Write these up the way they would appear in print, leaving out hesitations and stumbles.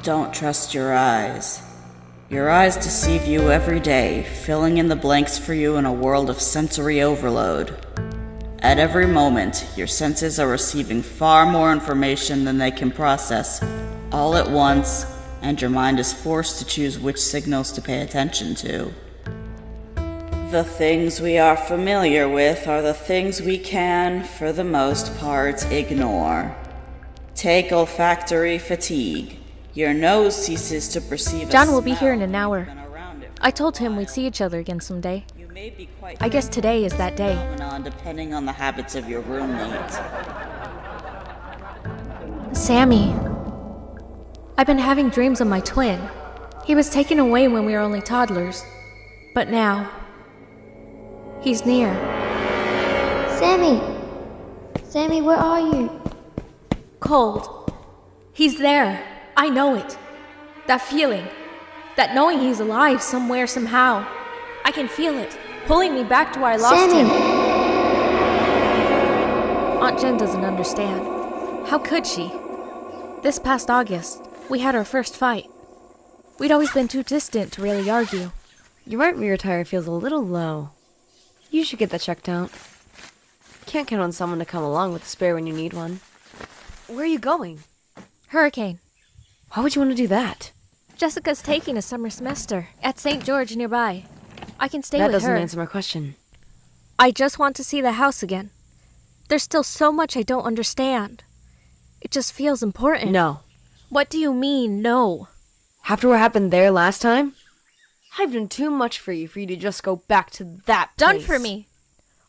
Don't trust your eyes. Your eyes deceive you every day, filling in the blanks for you in a world of sensory overload. At every moment, your senses are receiving far more information than they can process, all at once, and your mind is forced to choose which signals to pay attention to. The things we are familiar with are the things we can, for the most part, ignore. Take olfactory fatigue. Your nose ceases to perceive John will be here in an hour. I told him we'd see each other again someday. I guess today is that day. Depending on the habits of your roommate. Sammy. I've been having dreams of my twin. He was taken away when we were only toddlers. But now, he's near. Sammy! Sammy, where are you? Cold. He's there. I know it. That feeling. That knowing he's alive somewhere, somehow. I can feel it, pulling me back to where I lost him. Aunt Jen doesn't understand. How could she? This past August, we had our first fight. We'd always been too distant to really argue. Your right rear tire feels a little low. You should get that checked out. Can't count on someone to come along with a spare when you need one. Where are you going? Hurricane. Why would you want to do that? Jessica's taking a summer semester at St. George nearby. I can stay with her. That doesn't answer my question. I just want to see the house again. There's still so much I don't understand. It just feels important. No. What do you mean, no? After what happened there last time, I've done too much for you to just go back to that place. Done for me.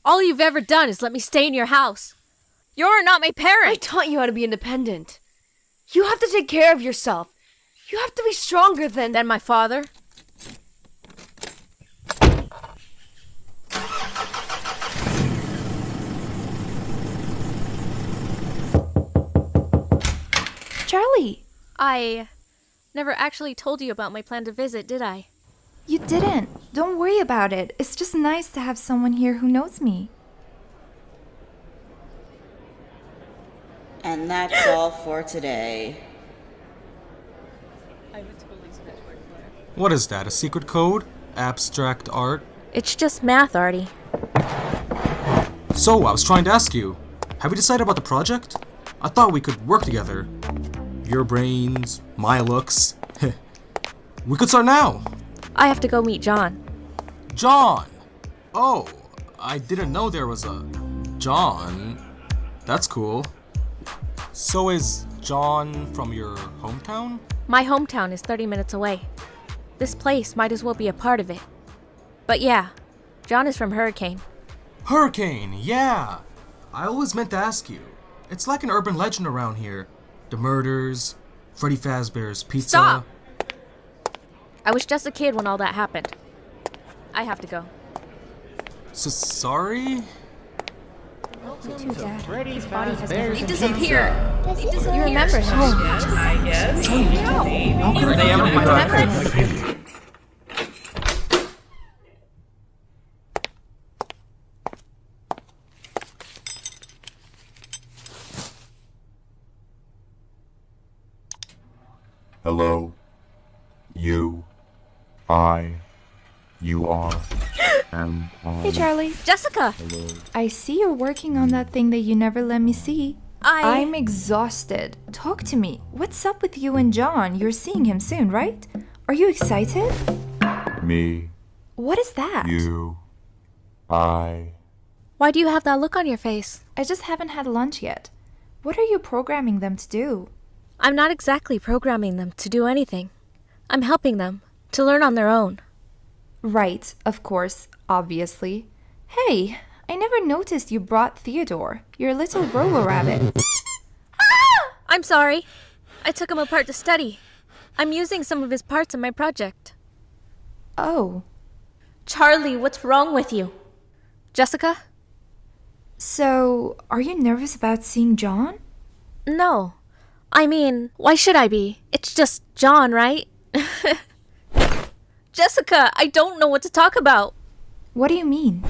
All you've ever done is let me stay in your house. You're not my parent. I taught you how to be independent. You have to take care of yourself. You have to be stronger than my father. Charlie! I never actually told you about my plan to visit, did I? You didn't. Don't worry about it. It's just nice to have someone here who knows me. And that's all for today. What is that, a secret code? Abstract art? It's just math, Artie. So, I was trying to ask you, have you decided about the project? I thought we could work together. Your brains, my looks. We could start now. I have to go meet John. John! Oh, I didn't know there was a John. That's cool. So is John from your hometown? My hometown is 30 minutes away. This place might as well be a part of it. But yeah, John is from Hurricane. Hurricane, yeah! I always meant to ask you. It's like an urban legend around here. The murders, Freddy Fazbear's pizza... Stop! I was just a kid when all that happened. I have to go. Sorry? Freddy Fazbear's He disappeared. You remember him? I guess. How could they ever find Remember? You. I. You are. And I. Hey, Charlie. Jessica! Hello. I see you're working on that thing that you never let me see. I'm exhausted. Talk to me. What's up with you and John? You're seeing him soon, right? Are you excited? Me. What is that? You. I. Why do you have that look on your face? I just haven't had lunch yet. What are you programming them to do? I'm not exactly programming them to do anything. I'm helping them to learn on their own. Right, of course, obviously. Hey, I never noticed you brought Theodore, your little roller rabbit. I'm sorry. I took him apart to study. I'm using some of his parts in my project. Oh, Charlie, what's wrong with you? Jessica? so are you nervous about seeing John? No. I mean, why should I be? It's just John, right? Jessica, I don't know what to talk about. What do you mean?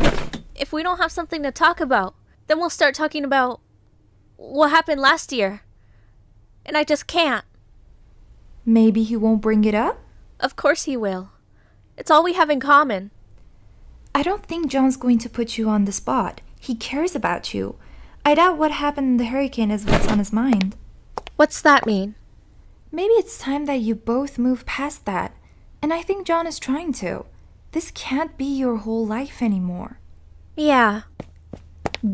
If we don't have something to talk about, then we'll start talking about what happened last year. And I just can't. Maybe he won't bring it up? Of course he will. It's all we have in common. I don't think John's going to put you on the spot. He cares about you. I doubt what happened in the hurricane is what's on his mind. What's that mean? Maybe it's time that you both move past that. And I think John is trying to. This can't be your whole life anymore. Yeah,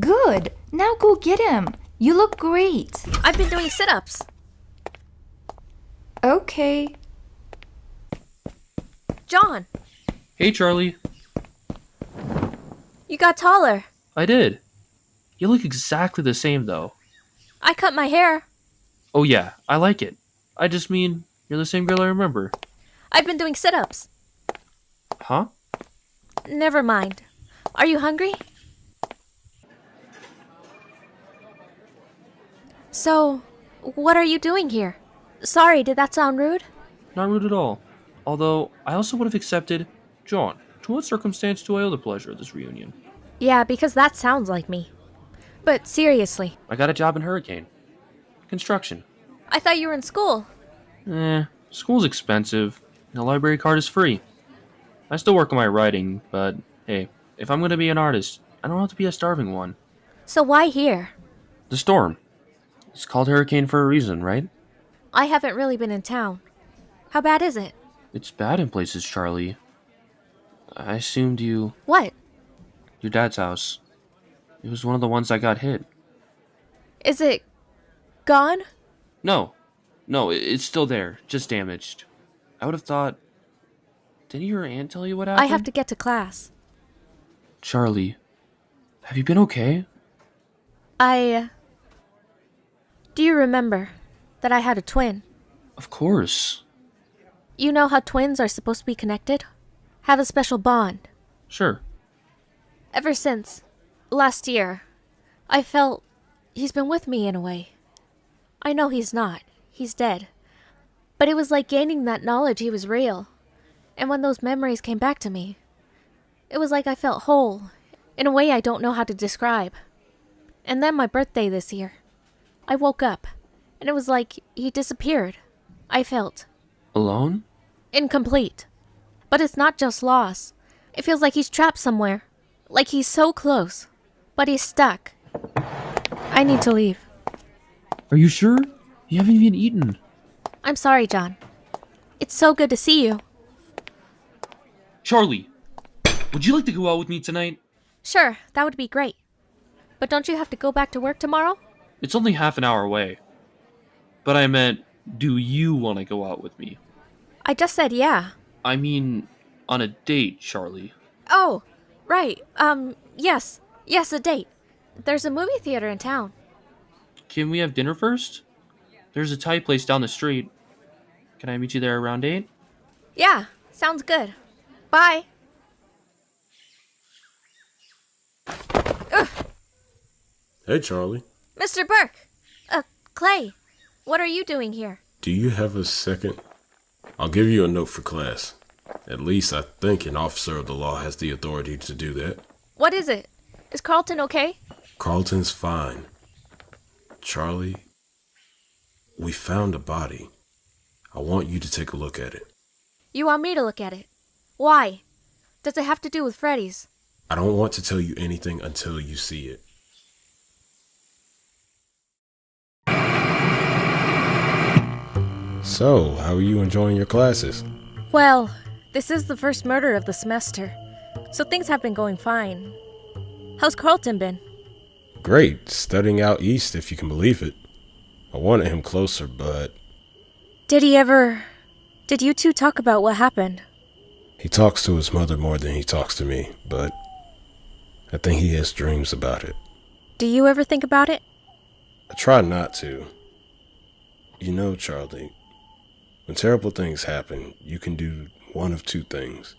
Good! Now go get him! You look great! I've been doing sit-ups. Okay. John, Hey, Charlie. you got taller. I did. You look exactly the same, though. I cut my hair. Oh, yeah, I like it. I just mean, you're the same girl I remember. I've been doing sit-ups. Huh? Never mind. Are you hungry? So, what are you doing here? Sorry, did that sound rude? Not rude at all. Although, I also would have accepted John. To what circumstance do I owe the pleasure of this reunion? Yeah, because that sounds like me. But seriously, I got a job in Hurricane. Construction. I thought you were in school. School's expensive. And the library card is free. I still work on my writing, but hey, if I'm going to be an artist, I don't have to be a starving one. So why here? The storm. It's called Hurricane for a reason, right? I haven't really been in town. How bad is it? It's bad in places, Charlie. I assumed you... What? Your dad's house. It was one of the ones that got hit. Is it gone? No, it's still there, just damaged. I would have thought... Didn't your aunt tell you what happened? I have to get to class. Charlie, have you been okay? Do you remember that I had a twin? Of course. You know how twins are supposed to be connected? Have a special bond. Sure. Ever since last year, I felt he's been with me in a way. I know he's not. He's dead. But it was like gaining that knowledge he was real. And when those memories came back to me, it was like I felt whole, in a way I don't know how to describe. And then my birthday this year, I woke up, and it was like he disappeared. I felt Alone? incomplete. But it's not just loss. It feels like he's trapped somewhere. Like he's so close, but he's stuck. I need to leave. Are you sure? You haven't even eaten. I'm sorry, John. It's so good to see you. Charlie, would you like to go out with me tonight? Sure, that would be great. But don't you have to go back to work tomorrow? It's only half an hour away. But I meant, do you want to go out with me? I just said yeah. I mean, on a date, Charlie. Oh, right. Yes. Yes, a date. There's a movie theater in town. Can we have dinner first? There's a Thai place down the street. Can I meet you there around 8? Yeah, sounds good. Bye. Hey, Charlie. Mr. Burke. Clay. What are you doing here? Do you have a second? I'll give you a note for class. At least I think an officer of the law has the authority to do that. What is it? Is Carlton okay? Carlton's fine. Charlie, we found a body. I want you to take a look at it. You want me to look at it? Why? Does it have to do with Freddy's? I don't want to tell you anything until you see it. So, how are you enjoying your classes? Well, this is the first murder of the semester, so things have been going fine. How's Carlton been? Great, studying out east if you can believe it. I wanted him closer, but... Did you two talk about what happened? He talks to his mother more than he talks to me, but I think he has dreams about it. Do you ever think about it? I try not to. You know, Charlie, when terrible things happen, you can do one of two things.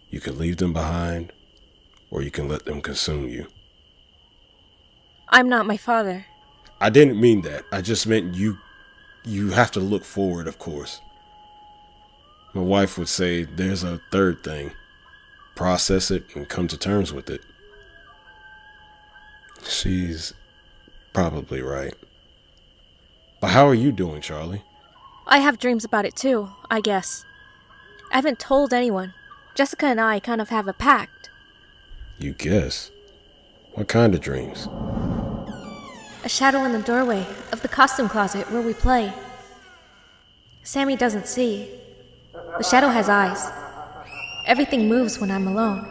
You can leave them behind, or you can let them consume you. I'm not my father. I didn't mean that. I just meant you have to look forward, of course. My wife would say there's a third thing. Process it and come to terms with it. She's probably right. But how are you doing, Charlie? I have dreams about it too, I guess. I haven't told anyone. Jessica and I kind of have a pact. You guess? What kind of dreams? A shadow in the doorway of the costume closet where we play. Sammy doesn't see. The shadow has eyes. Everything moves when I'm alone.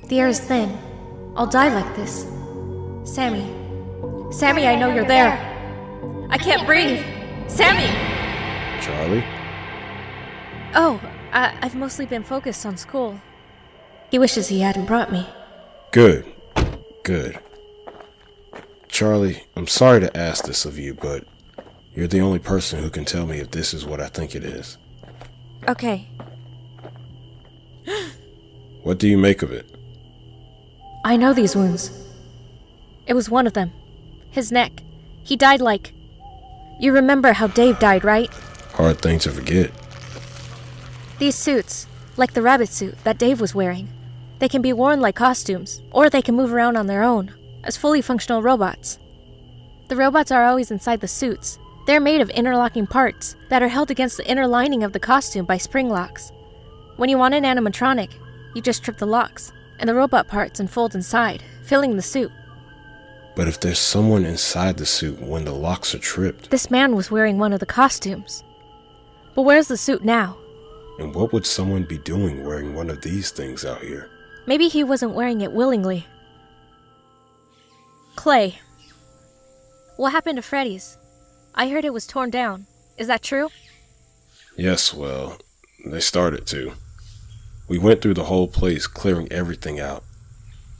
The air is thin. I'll die like this. Sammy. Sammy, I know you're there. I can't breathe. Sammy! Charlie? Oh, I've mostly been focused on school. He wishes he hadn't brought me. Good. Good. Charlie, I'm sorry to ask this of you, but you're the only person who can tell me if this is what I think it is. Okay. What do you make of it? I know these wounds. It was one of them. His neck. He died like... You remember how Dave died, right? Hard thing to forget. These suits, like the rabbit suit that Dave was wearing, they can be worn like costumes, or they can move around on their own, as fully functional robots. The robots are always inside the suits. They're made of interlocking parts that are held against the inner lining of the costume by spring locks. When you want an animatronic, you just trip the locks, and the robot parts unfold inside, filling the suit. But if there's someone inside the suit when the locks are tripped... This man was wearing one of the costumes. But where's the suit now? And what would someone be doing wearing one of these things out here? Maybe he wasn't wearing it willingly. Clay. What happened to Freddy's? I heard it was torn down. Is that true? Yes, well, they started to. We went through the whole place, clearing everything out.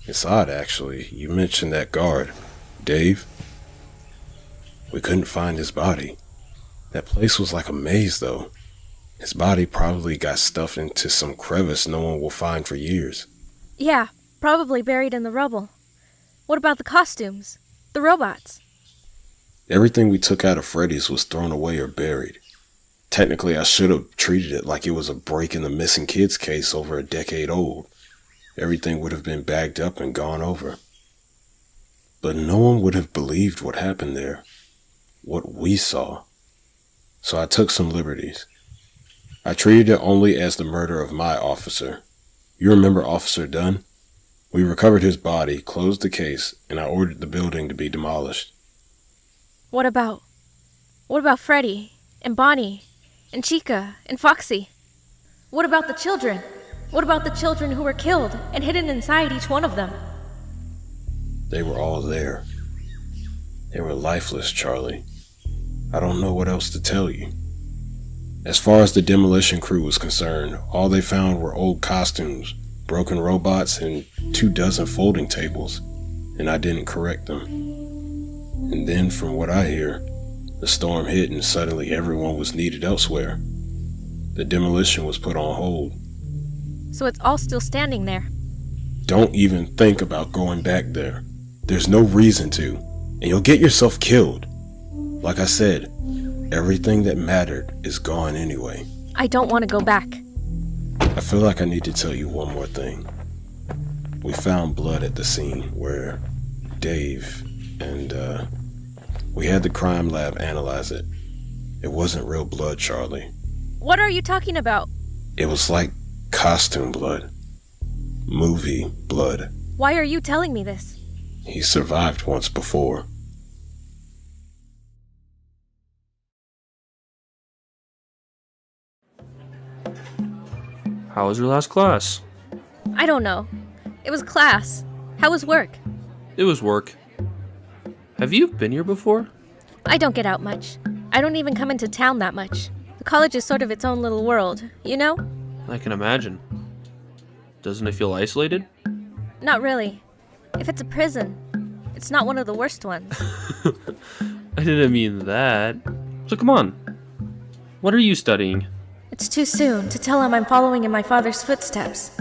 It's odd, actually. You mentioned that guard, Dave. We couldn't find his body. That place was like a maze, though. His body probably got stuffed into some crevice no one will find for years. Yeah, probably buried in the rubble. What about the costumes? The robots? Everything we took out of Freddy's was thrown away or buried. Technically, I should have treated it like it was a break in the missing kids case over a decade old. Everything would have been bagged up and gone over. But no one would have believed what happened there. What we saw. So I took some liberties. I treated it only as the murder of my officer. You remember Officer Dunn? We recovered his body, closed the case, and I ordered the building to be demolished. What about Freddy, and Bonnie, and Chica, and Foxy? What about the children? What about the children who were killed and hidden inside each one of them? They were all there. They were lifeless, Charlie. I don't know what else to tell you. As far as the demolition crew was concerned, all they found were old costumes, broken robots, and 24 folding tables, and I didn't correct them. And then, from what I hear, the storm hit and suddenly everyone was needed elsewhere. The demolition was put on hold. So it's all still standing there. Don't even think about going back there. There's no reason to, and you'll get yourself killed. Like I said, everything that mattered is gone anyway. I don't want to go back. I feel like I need to tell you one more thing. We found blood at the scene where Dave and, we had the crime lab analyze it. It wasn't real blood, Charlie. What are you talking about? It was like costume blood. Movie blood. Why are you telling me this? He survived once before. How was your last class? I don't know. It was class. How was work? It was work. Have you been here before? I don't get out much. I don't even come into town that much. The college is sort of its own little world, you know? I can imagine. Doesn't it feel isolated? Not really. If it's a prison, it's not one of the worst ones. I didn't mean that. So come on. What are you studying? It's too soon to tell him I'm following in my father's footsteps.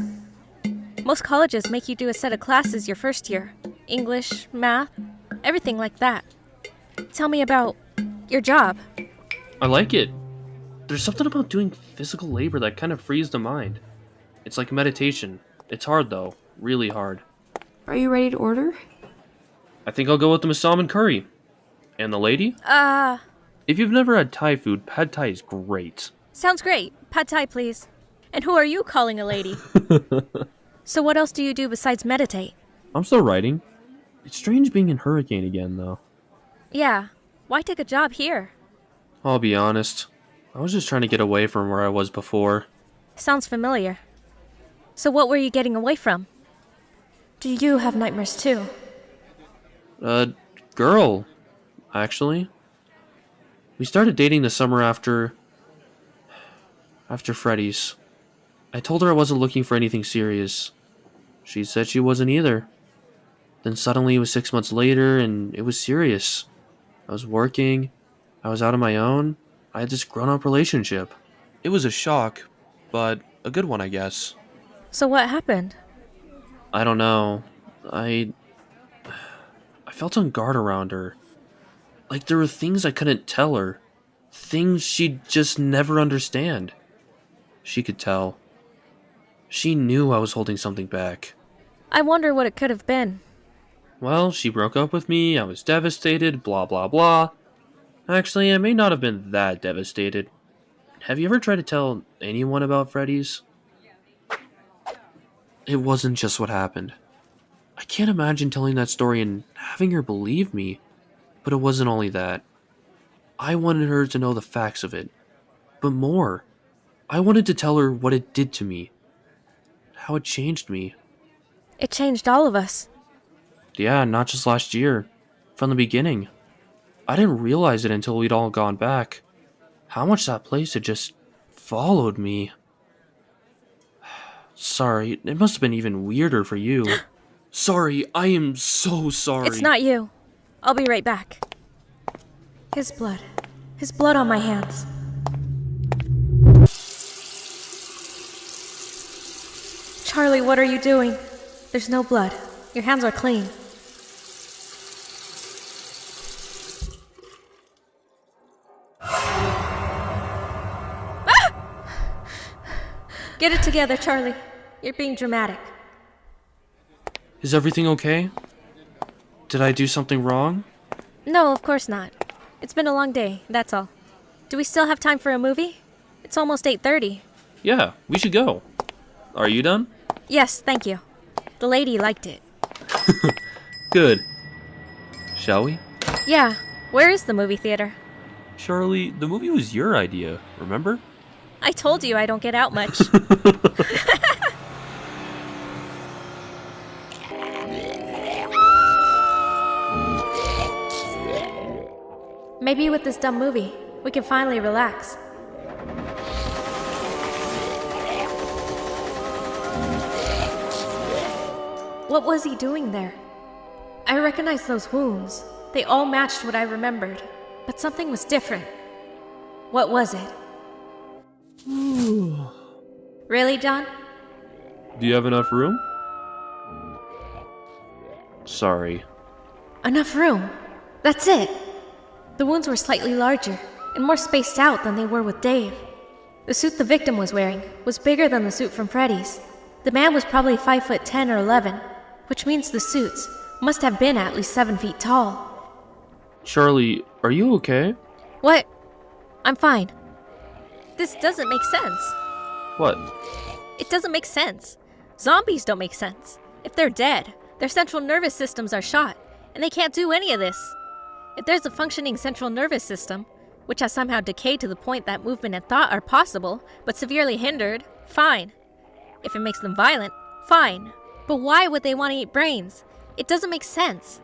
Most colleges make you do a set of classes your first year. English, math, everything like that. Tell me about your job. I like it. There's something about doing physical labor that kind of frees the mind. It's like meditation. It's hard though. Really hard. Are you ready to order? I think I'll go with the salmon curry. And the lady? If you've never had Thai food, pad Thai is great. Sounds great. Pad Thai, please. And who are you calling a lady? So what else do you do besides meditate? I'm still writing. It's strange being in Hurricane again, though. Yeah. Why take a job here? I'll be honest. I was just trying to get away from where I was before. Sounds familiar. So what were you getting away from? Do you have nightmares too? Girl, actually. We started dating the summer after Freddy's. I told her I wasn't looking for anything serious. She said she wasn't either. Then suddenly it was 6 months later and it was serious. I was working. I was out on my own. I had this grown-up relationship. It was a shock, but a good one, I guess. So what happened? I don't know. I felt on guard around her. Like there were things I couldn't tell her. Things she'd just never understand. She could tell. She knew I was holding something back. I wonder what it could have been. Well, she broke up with me, I was devastated, blah blah blah. Actually, I may not have been that devastated. Have you ever tried to tell anyone about Freddy's? It wasn't just what happened. I can't imagine telling that story and having her believe me. But it wasn't only that. I wanted her to know the facts of it. But more. I wanted to tell her what it did to me. How it changed me. It changed all of us. Yeah, not just last year. From the beginning. I didn't realize it until we'd all gone back. How much that place had just followed me. Sorry, it must have been even weirder for you. Sorry, I am so sorry. It's not you. I'll be right back. His blood. His blood on my hands. Charlie, what are you doing? There's no blood. Your hands are clean. Get it together, Charlie. You're being dramatic. Is everything okay? Did I do something wrong? No, of course not. It's been a long day, that's all. Do we still have time for a movie? It's almost 8:30. Yeah, we should go. Are you done? Yes, thank you. The lady liked it. Good. Shall we? Yeah, where is the movie theater? Charlie, the movie was your idea, remember? I told you I don't get out much. Maybe with this dumb movie, we can finally relax. What was he doing there? I recognized those wounds. They all matched what I remembered, but something was different. What was it? Really, John? Do you have enough room? Sorry. Enough room. That's it. The wounds were slightly larger and more spaced out than they were with Dave. The suit the victim was wearing was bigger than the suit from Freddy's. The man was probably 5'10" or 11, which means the suits must have been at least 7 feet tall. Charlie, are you okay? What? I'm fine. This doesn't make sense. What? It doesn't make sense. Zombies don't make sense. If they're dead, their central nervous systems are shot, and they can't do any of this. If there's a functioning central nervous system, which has somehow decayed to the point that movement and thought are possible, but severely hindered, fine. If it makes them violent, fine. But why would they want to eat brains? It doesn't make sense.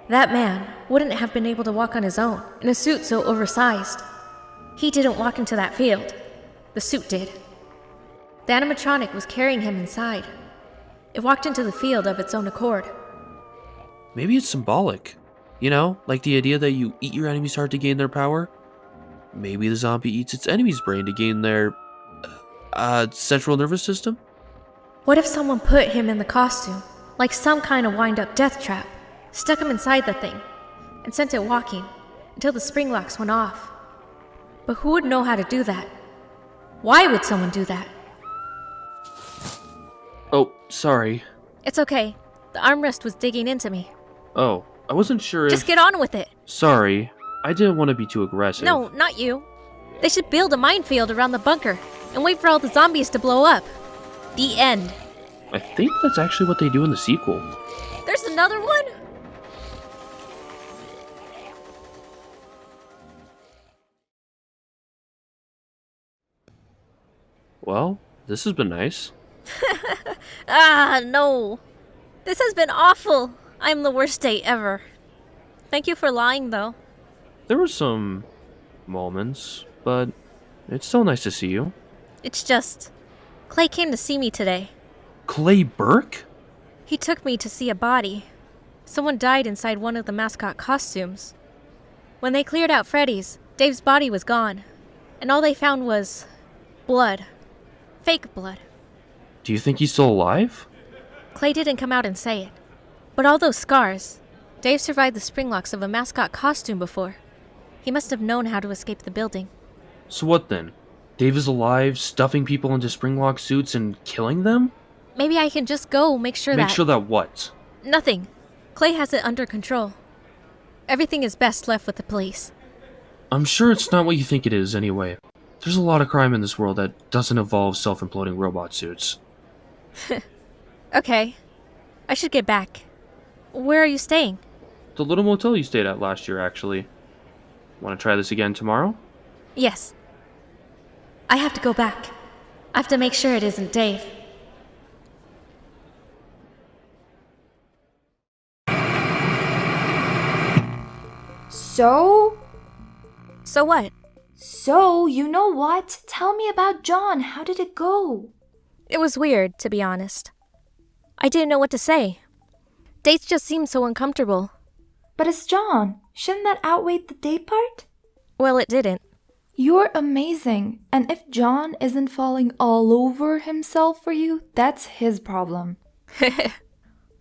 That man wouldn't have been able to walk on his own, in a suit so oversized. He didn't walk into that field. The suit did. The animatronic was carrying him inside. It walked into the field of its own accord. Maybe it's symbolic. You know, like the idea that you eat your enemy's heart to gain their power? Maybe the zombie eats its enemy's brain to gain their... central nervous system? What if someone put him in the costume, like some kind of wind-up death trap, stuck him inside the thing, and sent it walking until the spring locks went off? But who would know how to do that? Why would someone do that? Oh, sorry. It's okay. The armrest was digging into me. Oh, I wasn't sure if... Just get on with it. Sorry. I didn't want to be too aggressive. No, not you. They should build a minefield around the bunker and wait for all the zombies to blow up. The end. I think that's actually what they do in the sequel. There's another one? Well, this has been nice. No. This has been awful. I'm the worst date ever. Thank you for lying, though. There were some moments, but it's still nice to see you. It's just... Clay came to see me today. Clay Burke? He took me to see a body. Someone died inside one of the mascot costumes. When they cleared out Freddy's, Dave's body was gone. And all they found was... blood. Fake blood. Do you think he's still alive? Clay didn't come out and say it. But all those scars... Dave survived the spring locks of a mascot costume before. He must have known how to escape the building. So what then? Dave is alive, stuffing people into springlock suits and killing them? Maybe I can just go make sure Make sure that what? Nothing. Clay has it under control. Everything is best left with the police. I'm sure it's not what you think it is anyway. There's a lot of crime in this world that doesn't involve self-imploding robot suits. Okay. I should get back. Where are you staying? The little motel you stayed at last year, actually. Want to try this again tomorrow? Yes. I have to go back. I have to make sure it isn't Dave. So? So what? So, you know what? Tell me about John. How did it go? It was weird, to be honest. I didn't know what to say. Dates just seemed so uncomfortable. But it's John. Shouldn't that outweigh the date part? Well, it didn't. You're amazing. And if John isn't falling all over himself for you, that's his problem.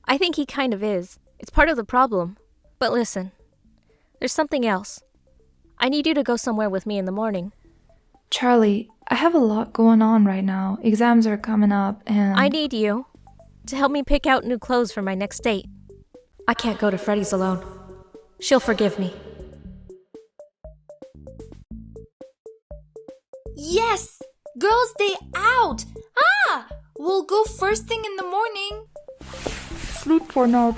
I think he kind of is. It's part of the problem. But listen, there's something else. I need you to go somewhere with me in the morning. Charlie, I have a lot going on right now. Exams are coming up and... I need you to help me pick out new clothes for my next date. I can't go to Freddy's alone. She'll forgive me. Yes! Girls' day out! Ah! We'll go first thing in the morning. Sleep for now.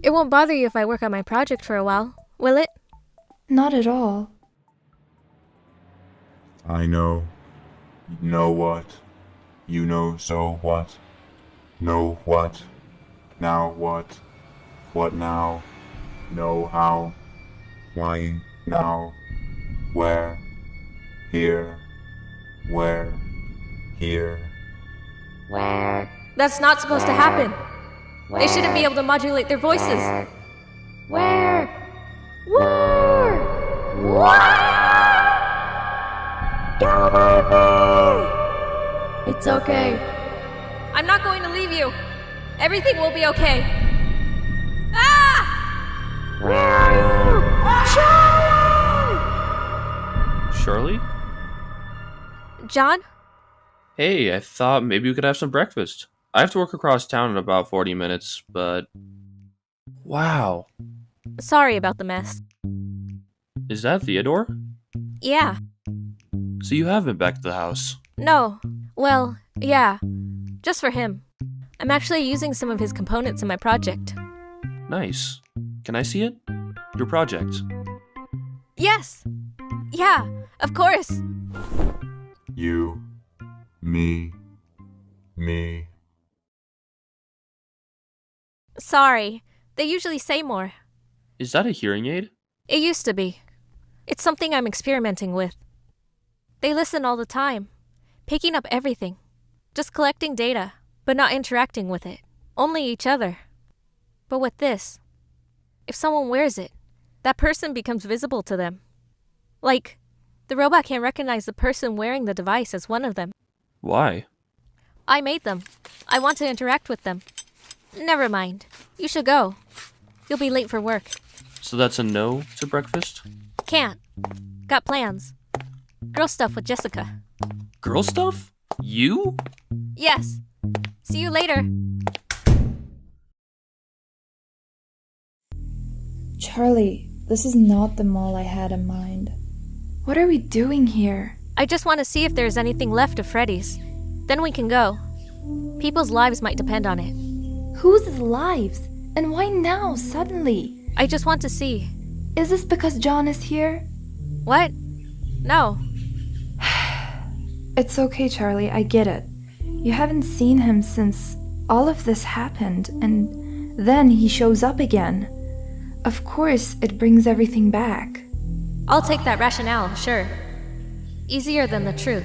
It won't bother you if I work on my project for a while, will it? Not at all. I know. Know what? You know so what? Know what? Now what? What now? Know how? Why now? Where? Here? Where? Here? Where? That's not supposed to happen. They shouldn't be able to modulate their voices. Where? Don't leave me! It's okay. I'm not going to leave you. Everything will be okay. Ah! Where are you? Shirley? John? Hey, I thought maybe we could have some breakfast. I have to work across town in about 40 minutes, but... Wow. Sorry about the mess. Is that Theodore? Yeah. So you have been back to the house. No. Well, yeah. Just for him. I'm actually using some of his components in my project. Nice. Can I see it? Your project. Yes! Yeah, of course! You, me. Sorry. They usually say more. Is that a hearing aid? It used to be. It's something I'm experimenting with. They listen all the time, picking up everything. Just collecting data, but not interacting with it. Only each other. But with this, if someone wears it, that person becomes visible to them. Like, the robot can't recognize the person wearing the device as one of them. Why? I made them. I want to interact with them. Never mind. You should go. You'll be late for work. So that's a no to breakfast? Can't. Got plans. Girl stuff with Jessica. Girl stuff? You? Yes. See you later. Charlie, this is not the mall I had in mind. What are we doing here? I just want to see if there's anything left of Freddy's. Then we can go. People's lives might depend on it. Whose lives? And why now, suddenly? I just want to see. Is this because John is here? What? No. It's okay, Charlie, I get it. You haven't seen him since all of this happened, and then he shows up again. Of course, it brings everything back. I'll take that rationale, sure. Easier than the truth.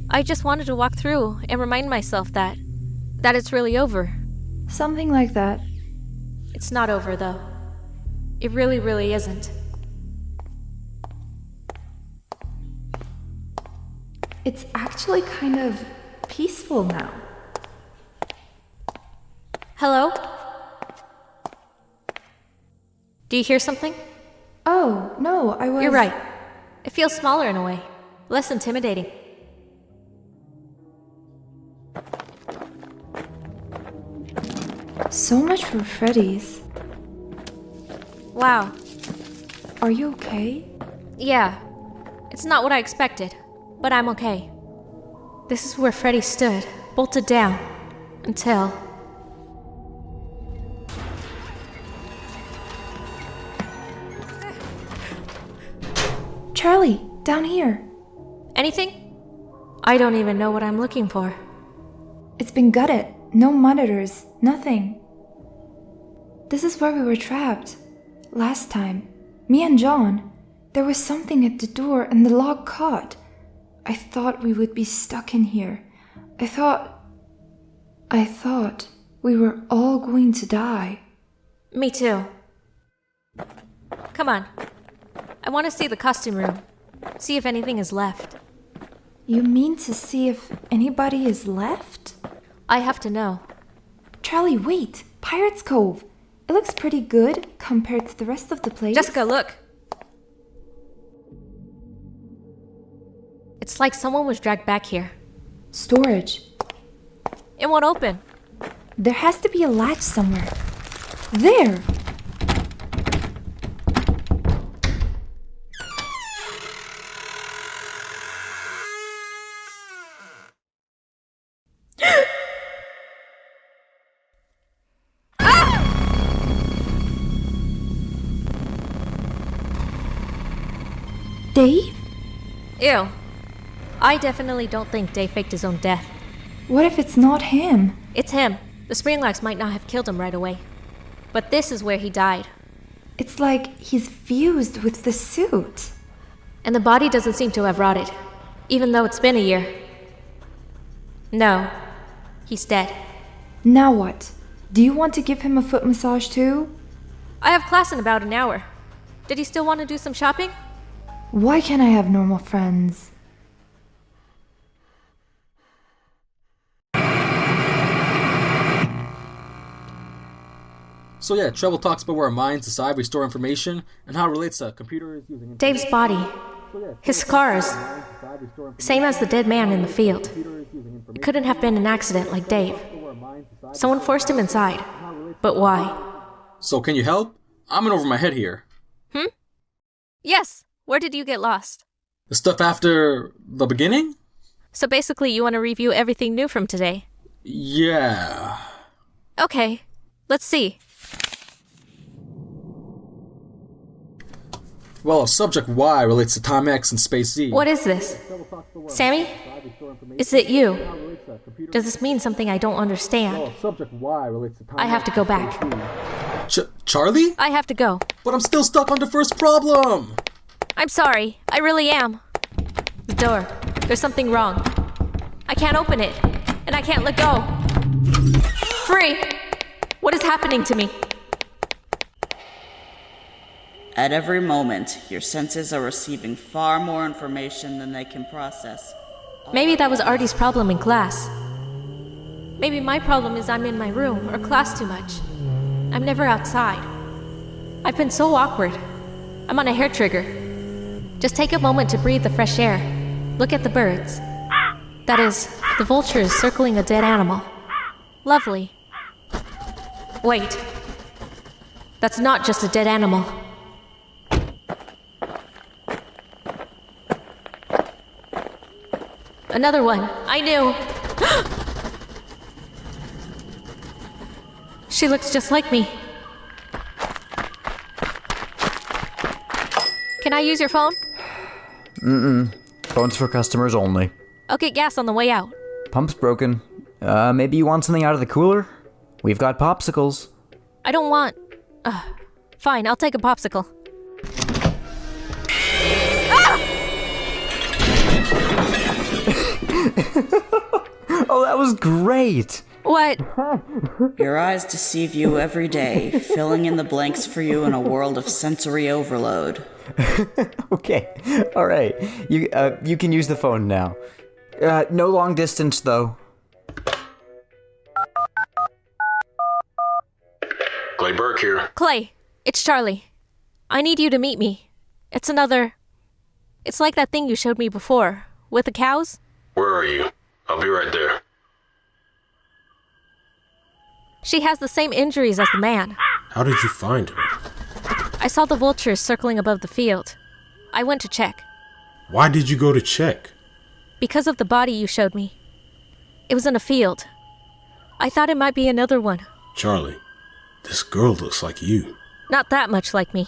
I just wanted to walk through and remind myself that it's really over. Something like that. It's not over, though. It really, really isn't. It's actually kind of peaceful now. Hello? Do you hear something? Oh, no, I was... You're right. It feels smaller in a way. Less intimidating. So much for Freddy's. Wow. Are you okay? Yeah. It's not what I expected, but I'm okay. This is where Freddy stood, bolted down, until... Charlie, down here. Anything? I don't even know what I'm looking for. It's been gutted. No monitors. Nothing. This is where we were trapped. Last time. Me and John. There was something at the door and the lock caught. I thought we would be stuck in here. I thought we were all going to die. Me too. Come on. I want to see the costume room. See if anything is left. You mean to see if anybody is left? I have to know. Charlie, wait! Pirate's Cove! It looks pretty good compared to the rest of the place. Jessica, look! It's like someone was dragged back here. Storage. It won't open. There has to be a latch somewhere. There! Dave? Ew. I definitely don't think Dave faked his own death. What if it's not him? It's him. The spring locks might not have killed him right away. But this is where he died. It's like he's fused with the suit. And the body doesn't seem to have rotted, even though it's been a year. No. He's dead. Now what? Do you want to give him a foot massage too? I have class in about an hour. Did he still want to do some shopping? Why can't I have normal friends? So yeah, Treble talks about where our minds decide we store information and how it relates to computers using... Dave's body. His scars. Same as the dead man in the field. It couldn't have been an accident like Dave. Someone forced him inside. But why? So can you help? I'm in over my head here. Yes! Where did you get lost? The stuff after the beginning? So basically, you want to review everything new from today? Yeah. Okay, let's see. Well, subject Y relates to time X and space Z. What is this? Sammy? Is it you? Does this mean something I don't understand? Subject Y relates to time I have to go back. Charlie? I have to go. But I'm still stuck on the first problem. I'm sorry. I really am. The door. There's something wrong. I can't open it. And I can't let go. Free! What is happening to me? At every moment, your senses are receiving far more information than they can process. Maybe that was Artie's problem in class. Maybe my problem is I'm in my room or class too much. I'm never outside. I've been so awkward. I'm on a hair trigger. Just take a moment to breathe the fresh air. Look at the birds. That is, the vultures circling a dead animal. Lovely. Wait. That's not just a dead animal. Another one. I knew. She looks just like me. Can I use your phone? Phones for customers only. I'll get gas on the way out. Pump's broken. Maybe you want something out of the cooler? We've got popsicles. I don't want... Fine, I'll take a popsicle. Oh, that was great! What? Your eyes deceive you every day, filling in the blanks for you in a world of sensory overload. Okay, alright. You can use the phone now. No long distance, though. Clay Burke here. Clay, it's Charlie. I need you to meet me. It's like that thing you showed me before, with the cows. Where are you? I'll be right there. She has the same injuries as the man. How did you find her? I saw the vultures circling above the field. I went to check. Why did you go to check? Because of the body you showed me. It was in a field. I thought it might be another one. Charlie, this girl looks like you. Not that much like me.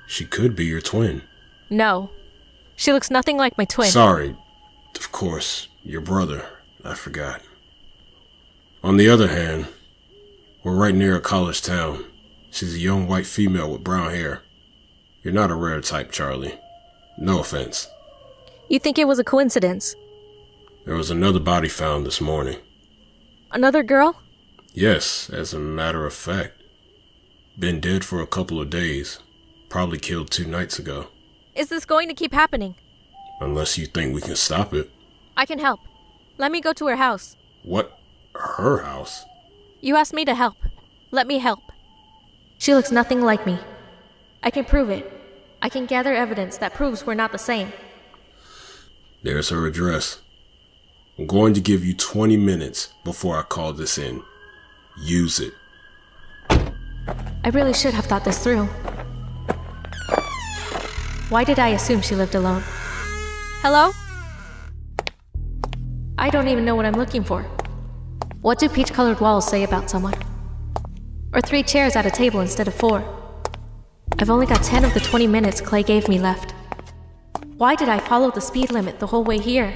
She could be your twin. No. She looks nothing like my twin. Sorry. Of course, your brother. I forgot. On the other hand, we're right near a college town. She's a young white female with brown hair. You're not a rare type, Charlie. No offense. You think it was a coincidence? There was another body found this morning. Another girl? Yes, as a matter of fact. Been dead for a couple of days. Probably killed 2 nights ago. Is this going to keep happening? Unless you think we can stop it. I can help. Let me go to her house. What? Her house? You asked me to help. Let me help. She looks nothing like me. I can prove it. I can gather evidence that proves we're not the same. There's her address. I'm going to give you 20 minutes before I call this in. Use it. I really should have thought this through. Why did I assume she lived alone? Hello? I don't even know what I'm looking for. What do peach-colored walls say about someone? Or 3 chairs at a table instead of 4? I've only got 10 of the 20 minutes Clay gave me left. Why did I follow the speed limit the whole way here?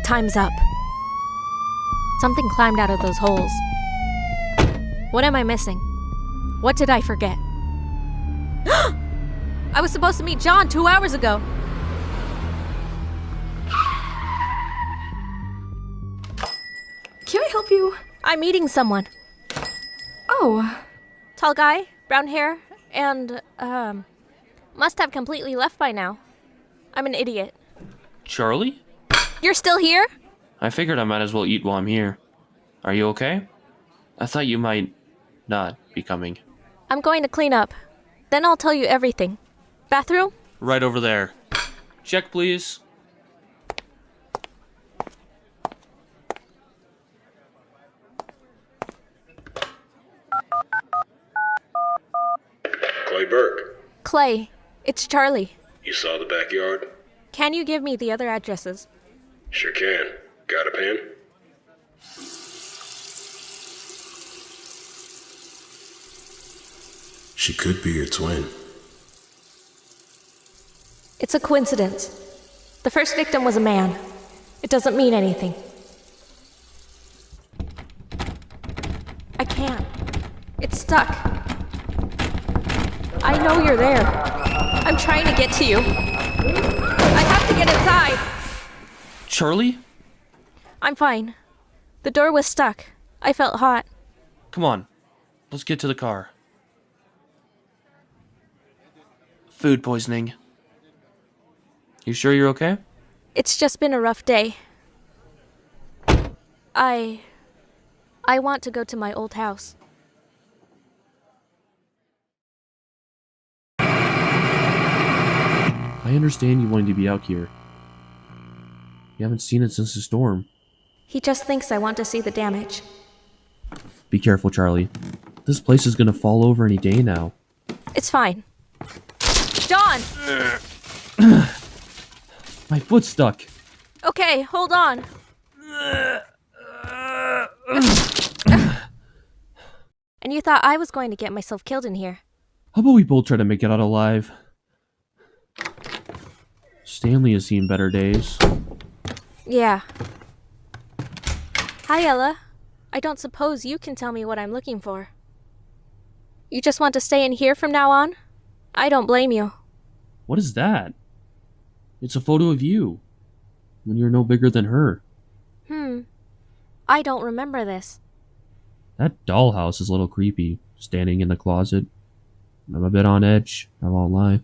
Time's up. Something climbed out of those holes. What am I missing? What did I forget? I was supposed to meet John 2 hours ago. Can I help you? I'm meeting someone. Oh, Tall guy, brown hair, and, must have completely left by now. I'm an idiot. Charlie? You're still here? I figured I might as well eat while I'm here. Are you okay? I thought you might not be coming. I'm going to clean up. Then I'll tell you everything. Bathroom? Right over there. Check, please. Charlie Burke. Clay, it's Charlie. You saw the backyard? Can you give me the other addresses? Sure can. Got a pen? She could be your twin. It's a coincidence. The first victim was a man. It doesn't mean anything. I can't. It's stuck. I know you're there. I'm trying to get to you. I have to get inside. Charlie? I'm fine. The door was stuck. I felt hot. Come on. Let's get to the car. Food poisoning. You sure you're okay? It's just been a rough day. I want to go to my old house. I understand you wanting to be out here. You haven't seen it since the storm. He just thinks I want to see the damage. Be careful, Charlie. This place is gonna fall over any day now. It's fine. John! My foot's stuck. Okay, hold on. And you thought I was going to get myself killed in here. How about we both try to make it out alive? Stanley has seen better days. Yeah. Hi, Ella. I don't suppose you can tell me what I'm looking for. You just want to stay in here from now on? I don't blame you. What is that? It's a photo of you. When you're no bigger than her. I don't remember this. That dollhouse is a little creepy, standing in the closet. I'm a bit on edge, I won't lie.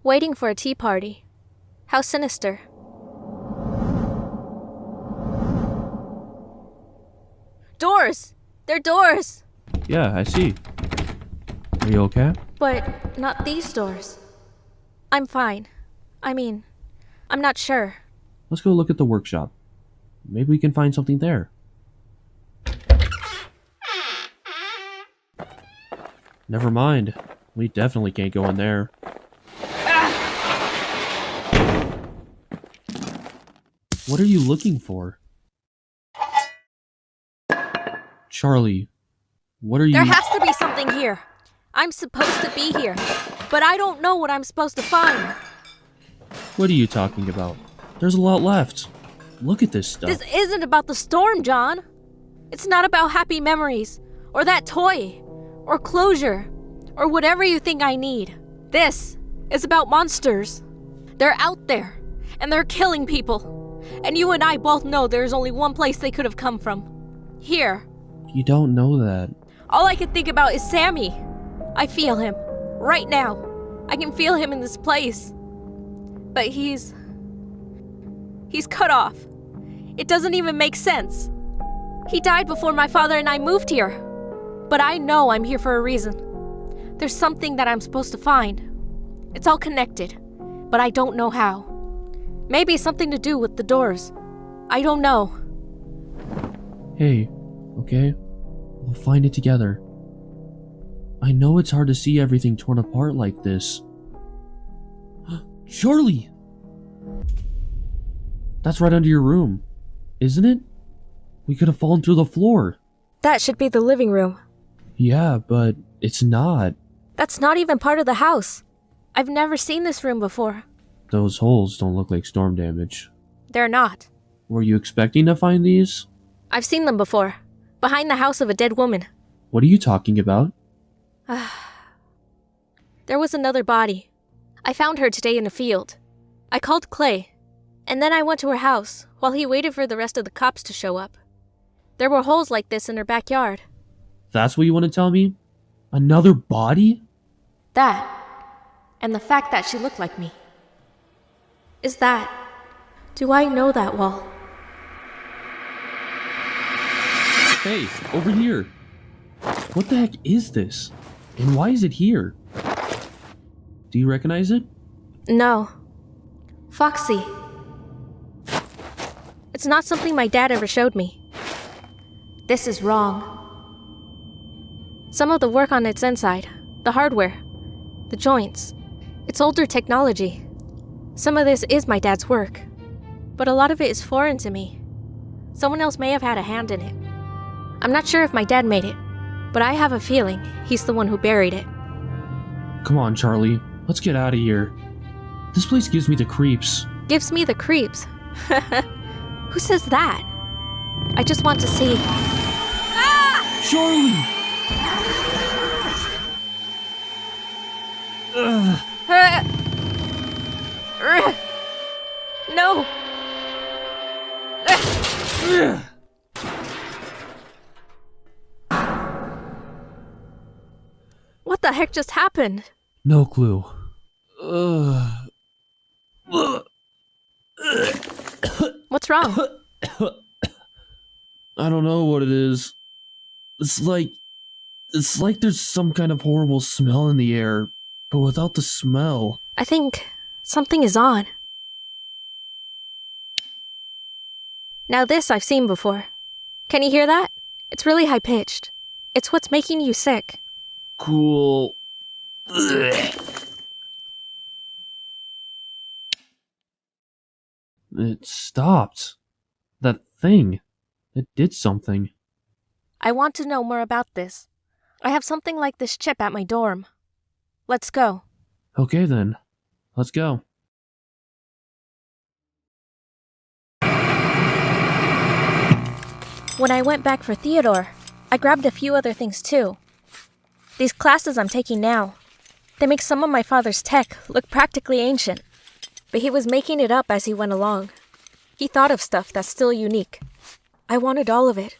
Waiting for a tea party. How sinister. Doors! They're doors! Yeah, I see. Are you okay? But not these doors. I'm fine. I mean, I'm not sure. Let's go look at the workshop. Maybe we can find something there. Never mind. We definitely can't go in there. What are you looking for? Charlie, what are you... There has to be something here. I'm supposed to be here, but I don't know what I'm supposed to find. What are you talking about? There's a lot left. Look at this stuff. This isn't about the storm, John. It's not about happy memories, or that toy, or closure, or whatever you think I need. This is about monsters. They're out there, and they're killing people. And you and I both know there's only one place they could have come from. Here. You don't know that. All I can think about is Sammy. I feel him. Right now. I can feel him in this place. But he's cut off. It doesn't even make sense. He died before my father and I moved here. But I know I'm here for a reason. There's something that I'm supposed to find. It's all connected, but I don't know how. Maybe something to do with the doors. I don't know. Hey, okay? We'll find it together. I know it's hard to see everything torn apart like this. Charlie! That's right under your room, isn't it? We could have fallen through the floor. That should be the living room. Yeah, but it's not. That's not even part of the house. I've never seen this room before. Those holes don't look like storm damage. They're not. Were you expecting to find these? I've seen them before. Behind the house of a dead woman. What are you talking about? There was another body. I found her today in a field. I called Clay, and then I went to her house while he waited for the rest of the cops to show up. There were holes like this in her backyard. That's what you want to tell me? Another body? That, and the fact that she looked like me. Do I know that wall? Hey, over here. What the heck is this? And why is it here? Do you recognize it? No. Foxy. It's not something my dad ever showed me. This is wrong. Some of the work on its inside, the hardware, the joints. It's older technology. Some of this is my dad's work, but a lot of it is foreign to me. Someone else may have had a hand in it. I'm not sure if my dad made it, but I have a feeling he's the one who buried it. Come on, Charlie. Let's get out of here. This place gives me the creeps. Gives me the creeps. Who says that? I just want to see. Charlie! No! What the heck just happened? No clue. What's wrong? I don't know what it is. It's like there's some kind of horrible smell in the air, but without the smell. I think something is on. Now this I've seen before. Can you hear that? It's really high-pitched. It's what's making you sick. Cool. It stopped. That thing. It did something. I want to know more about this. I have something like this chip at my dorm. Let's go. Okay then. Let's go. When I went back for Theodore, I grabbed a few other things too. These classes I'm taking now, they make some of my father's tech look practically ancient. But he was making it up as he went along. He thought of stuff that's still unique. I wanted all of it.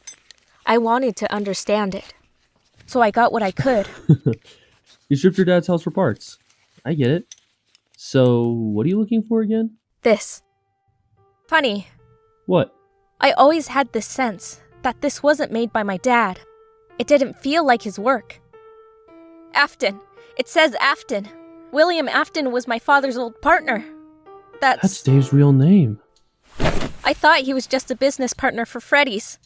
I wanted to understand it. So I got what I could. You stripped your dad's house for parts. I get it. So, what are you looking for again? This. Funny. What? I always had this sense that this wasn't made by my dad. It didn't feel like his work. Afton. It says Afton. William Afton was my father's old partner. That's Dave's real name. I thought he was just a business partner for Freddy's.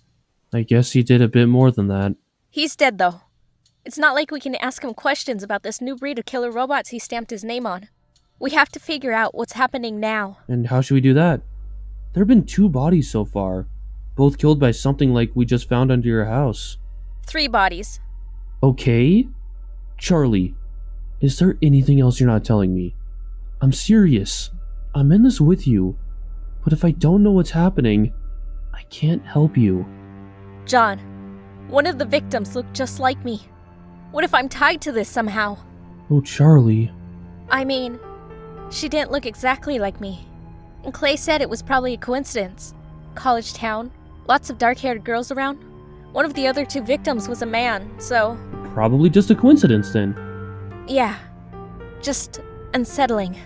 I guess he did a bit more than that. He's dead, though. It's not like we can ask him questions about this new breed of killer robots he stamped his name on. We have to figure out what's happening now. And how should we do that? There have been 2 bodies so far, both killed by something like we just found under your house. 3 bodies. Okay? Charlie, is there anything else you're not telling me? I'm serious. I'm in this with you. But if I don't know what's happening, I can't help you. John, one of the victims looked just like me. What if I'm tied to this somehow? Oh, Charlie. I mean, she didn't look exactly like me. And Clay said it was probably a coincidence. College town, lots of dark-haired girls around. One of the other 2 victims was a man, so... Probably just a coincidence then. Yeah, just unsettling.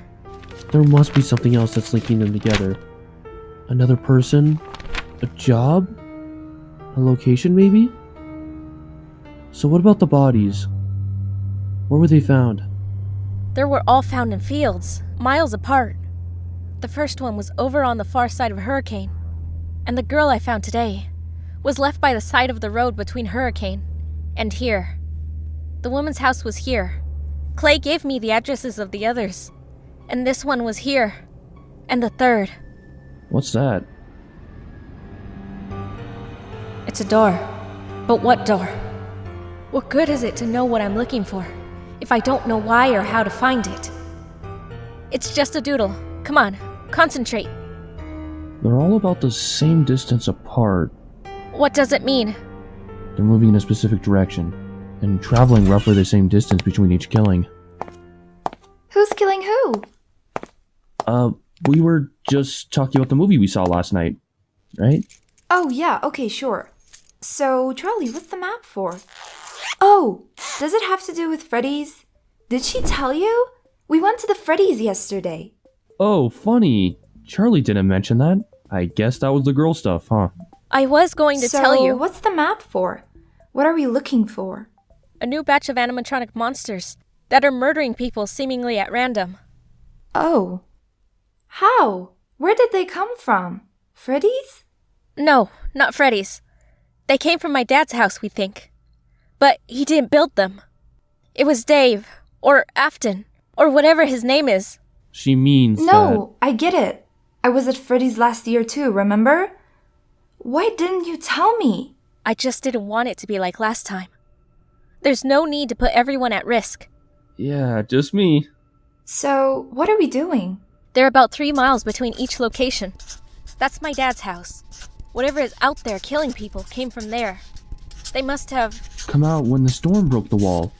There must be something else that's linking them together. Another person? A job? A location, maybe? So what about the bodies? Where were they found? They were all found in fields, miles apart. The first one was over on the far side of Hurricane. And the girl I found today was left by the side of the road between Hurricane and here. The woman's house was here. Clay gave me the addresses of the others. And this one was here. And the third. What's that? It's a door. But what door? What good is it to know what I'm looking for if I don't know why or how to find it? It's just a doodle. Come on, concentrate. They're all about the same distance apart. What does it mean? They're moving in a specific direction, and traveling roughly the same distance between each killing. Who's killing who? We were just talking about the movie we saw last night, right? Oh, yeah, okay, sure. So, Charlie, what's the map for? Oh, does it have to do with Freddy's? Did she tell you? We went to the Freddy's yesterday. Oh, funny. Charlie didn't mention that. I guess that was the girl stuff, huh? I was going to tell you. So, what's the map for? What are we looking for? A new batch of animatronic monsters that are murdering people seemingly at random. Oh. How? Where did they come from? Freddy's? No, not Freddy's. They came from my dad's house, we think. But he didn't build them. It was Dave, Or Afton. Or whatever his name is. She means No, I get it. I was at Freddy's last year too, remember? Why didn't you tell me? I just didn't want it to be like last time. There's no need to put everyone at risk. Yeah, just me. So, what are we doing? There are about 3 miles between each location. That's my dad's house. Whatever is out there killing people came from there. They must have... Come out when the storm broke the wall.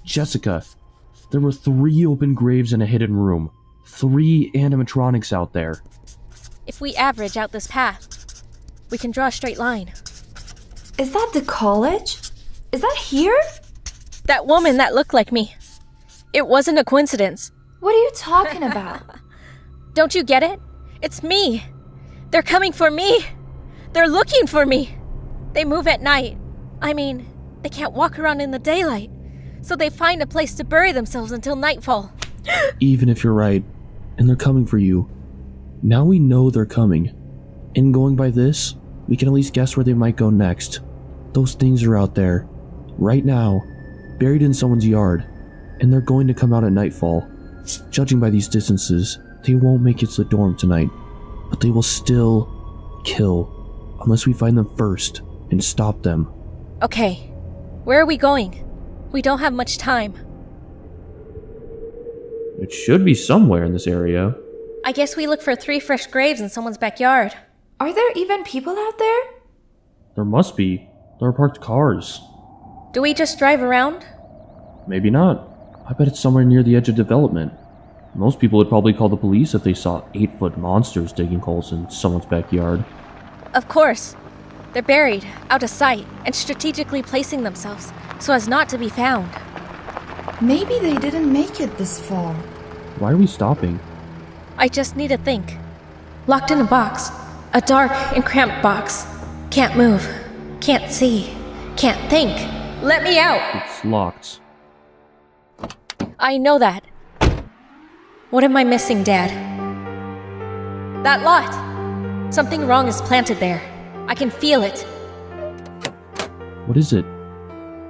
Jessica, there were 3 open graves in a hidden room. 3 animatronics out there. If we average out this path, we can draw a straight line. Is that the college? Is that here? That woman that looked like me. It wasn't a coincidence. What are you talking about? Don't you get it? It's me. They're coming for me. They're looking for me. They move at night. I mean, they can't walk around in the daylight. So they find a place to bury themselves until nightfall. Even if you're right, and they're coming for you, now we know they're coming. And going by this, we can at least guess where they might go next. Those things are out there, right now, buried in someone's yard, and they're going to come out at nightfall. Judging by these distances, they won't make it to the dorm tonight, but they will still kill, unless we find them first and stop them. Okay, where are we going? We don't have much time. It should be somewhere in this area. I guess we look for 3 fresh graves in someone's backyard. Are there even people out there? There must be. There are parked cars. Do we just drive around? Maybe not. I bet it's somewhere near the edge of development. Most people would probably call the police if they saw 8-foot monsters digging holes in someone's backyard. Of course. They're buried, out of sight, and strategically placing themselves so as not to be found. Maybe they didn't make it this far. Why are we stopping? I just need to think. Locked in a box. A dark and cramped box. Can't move. Can't see. Can't think. Let me out! It's locked. I know that. What am I missing, Dad? That lot! Something wrong is planted there. I can feel it. What is it?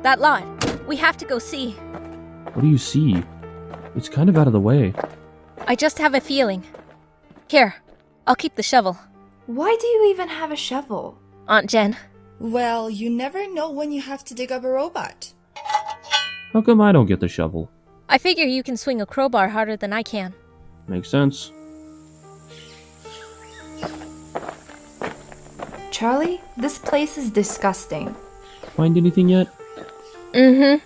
That lot. We have to go see. What do you see? It's kind of out of the way. I just have a feeling. Here, I'll keep the shovel. Why do you even have a shovel? Aunt Jen. Well, you never know when you have to dig up a robot. How come I don't get the shovel? I figure you can swing a crowbar harder than I can. Makes sense. Charlie, this place is disgusting. Find anything yet? Mm-hmm.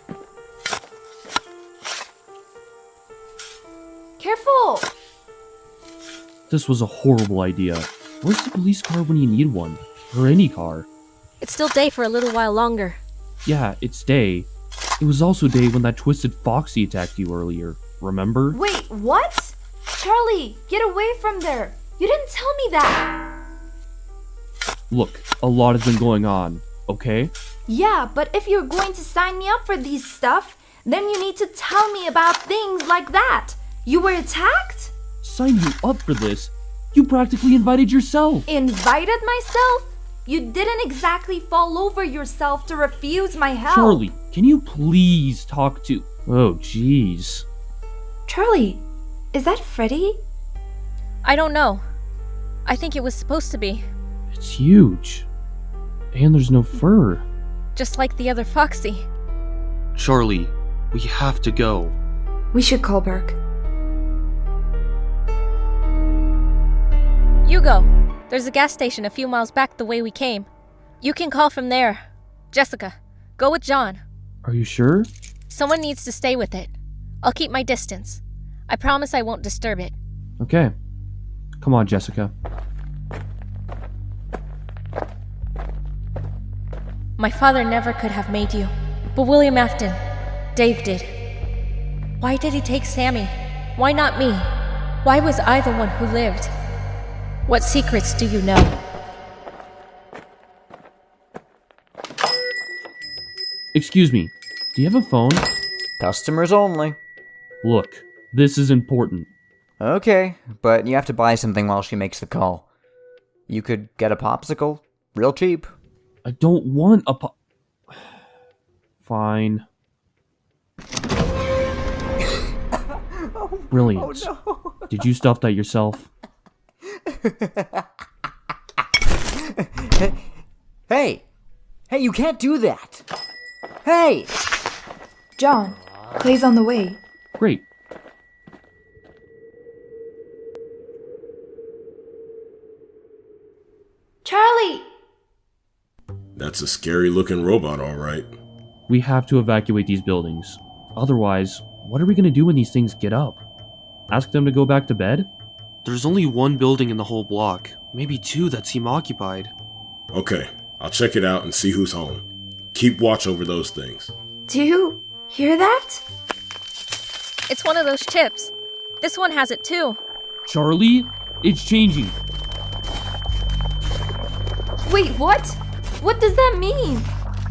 Careful! This was a horrible idea. Where's the police car when you need one? Or any car? It's still day for a little while longer. Yeah, it's day. It was also day when that twisted foxy attacked you earlier. Remember? Wait, what? Charlie, get away from there! You didn't tell me that! Look, a lot has been going on, okay? Yeah, but if you're going to sign me up for these stuff, then you need to tell me about things like that. You were attacked? Sign you up for this? You practically invited yourself. Invited myself? You didn't exactly fall over yourself to refuse my help. Charlie, can you please talk to... Oh, jeez. Charlie, is that Freddy? I don't know. I think it was supposed to be. It's huge. And there's no fur. Just like the other Foxy. Charlie, we have to go. We should call Burke. You go. There's a gas station a few miles back the way we came. You can call from there. Jessica, go with John. Are you sure? Someone needs to stay with it. I'll keep my distance. I promise I won't disturb it. Okay. Come on, Jessica. My father never could have made you. But William Afton, Dave did. Why did he take Sammy? Why not me? Why was I the one who lived? What secrets do you know? Excuse me, do you have a phone? Customers only. Look, this is important. Okay, but you have to buy something while she makes the call. You could get a popsicle, real cheap. I don't want a Fine. Brilliant. Oh no! Did you stuff that yourself? Hey! Hey, you can't do that! Hey! John, Clay's on the way. Great. Charlie! That's a scary looking robot, all right. We have to evacuate these buildings. Otherwise, what are we gonna do when these things get up? Ask them to go back to bed? There's only one building in the whole block. Maybe two that seem occupied. Okay, I'll check it out and see who's home. Keep watch over those things. Do you hear that? It's one of those chips. This one has it too. Charlie? It's changing. Wait, what? What does that mean?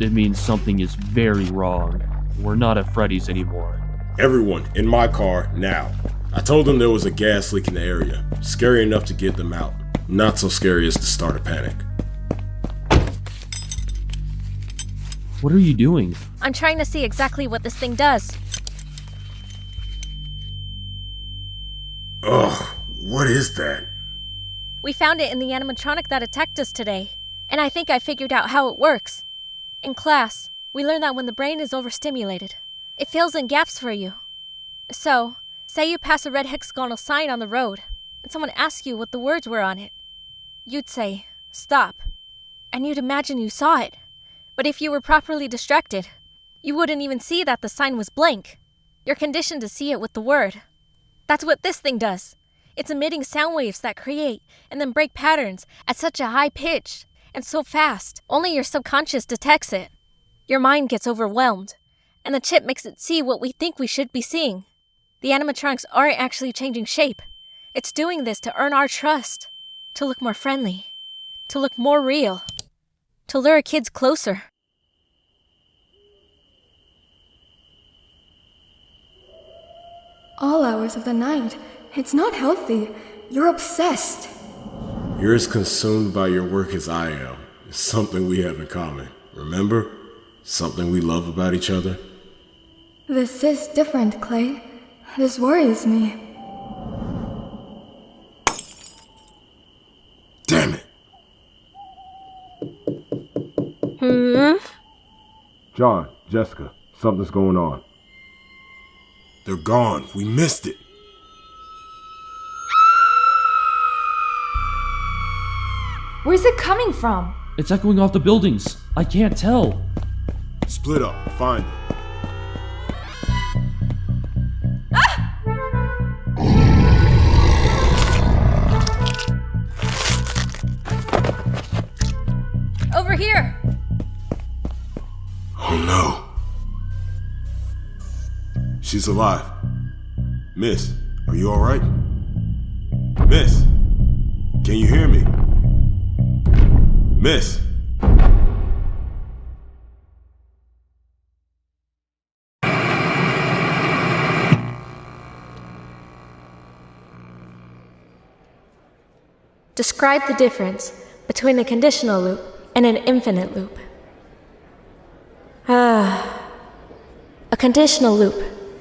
It means something is very wrong. We're not at Freddy's anymore. Everyone, in my car, now. I told them there was a gas leak in the area. Scary enough to get them out. Not so scary as to start a panic. What are you doing? I'm trying to see exactly what this thing does. Ugh, what is that? We found it in the animatronic that attacked us today, and I think I figured out how it works. In class, we learned that when the brain is overstimulated, it fills in gaps for you. So, say you pass a red hexagonal sign on the road, and someone asks you what the words were on it. You'd say, stop, and you'd imagine you saw it. But if you were properly distracted, you wouldn't even see that the sign was blank. You're conditioned to see it with the word. That's what this thing does. It's emitting sound waves that create and then break patterns at such a high pitch and so fast, only your subconscious detects it. Your mind gets overwhelmed, and the chip makes it see what we think we should be seeing. The animatronics aren't actually changing shape. It's doing this to earn our trust, to look more friendly, to look more real, to lure kids closer. All hours of the night. It's not healthy. You're obsessed. You're as consumed by your work as I am. It's something we have in common. Remember? Something we love about each other. This is different, Clay. This worries me. Damn it! John, Jessica, something's going on. They're gone. We missed it. Where's it coming from? It's echoing off the buildings. I can't tell. Split up. Find them. Over here! Oh no. She's alive. Miss, are you alright? Miss, can you hear me? Miss. Describe the difference between a conditional loop and an infinite loop. A conditional loop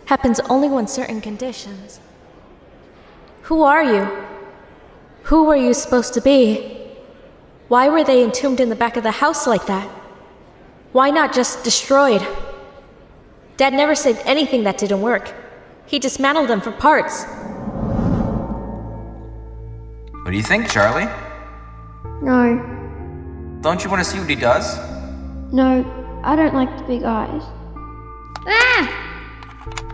happens only when certain conditions. Who are you? Who were you supposed to be? Why were they entombed in the back of the house like that? Why not just destroyed? Dad never saved anything that didn't work. He dismantled them for parts. What do you think, Charlie? No. Don't you want to see what he does? No, I don't like the big eyes. Ah!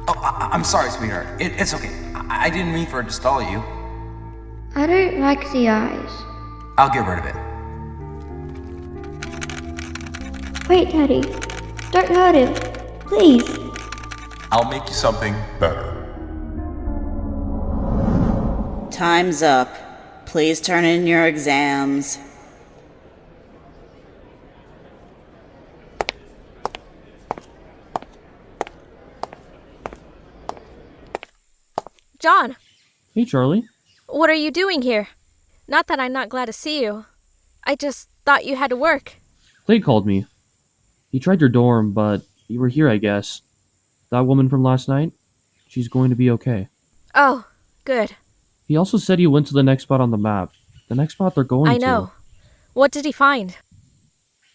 Oh, I'm sorry, sweetheart. It's okay. I didn't mean for it to stall you. I don't like the eyes. I'll get rid of it. Wait, Daddy. Don't hurt him. Please. I'll make you something better. Time's up. Please turn in your exams. John, Hey, Charlie. what are you doing here? Not that I'm not glad to see you. I just thought you had to work. Clay called me. He tried your dorm, but you were here, I guess. That woman from last night? She's going to be okay. Oh, good. He also said he went to the next spot on the map. The next spot they're going to. I know. What did he find?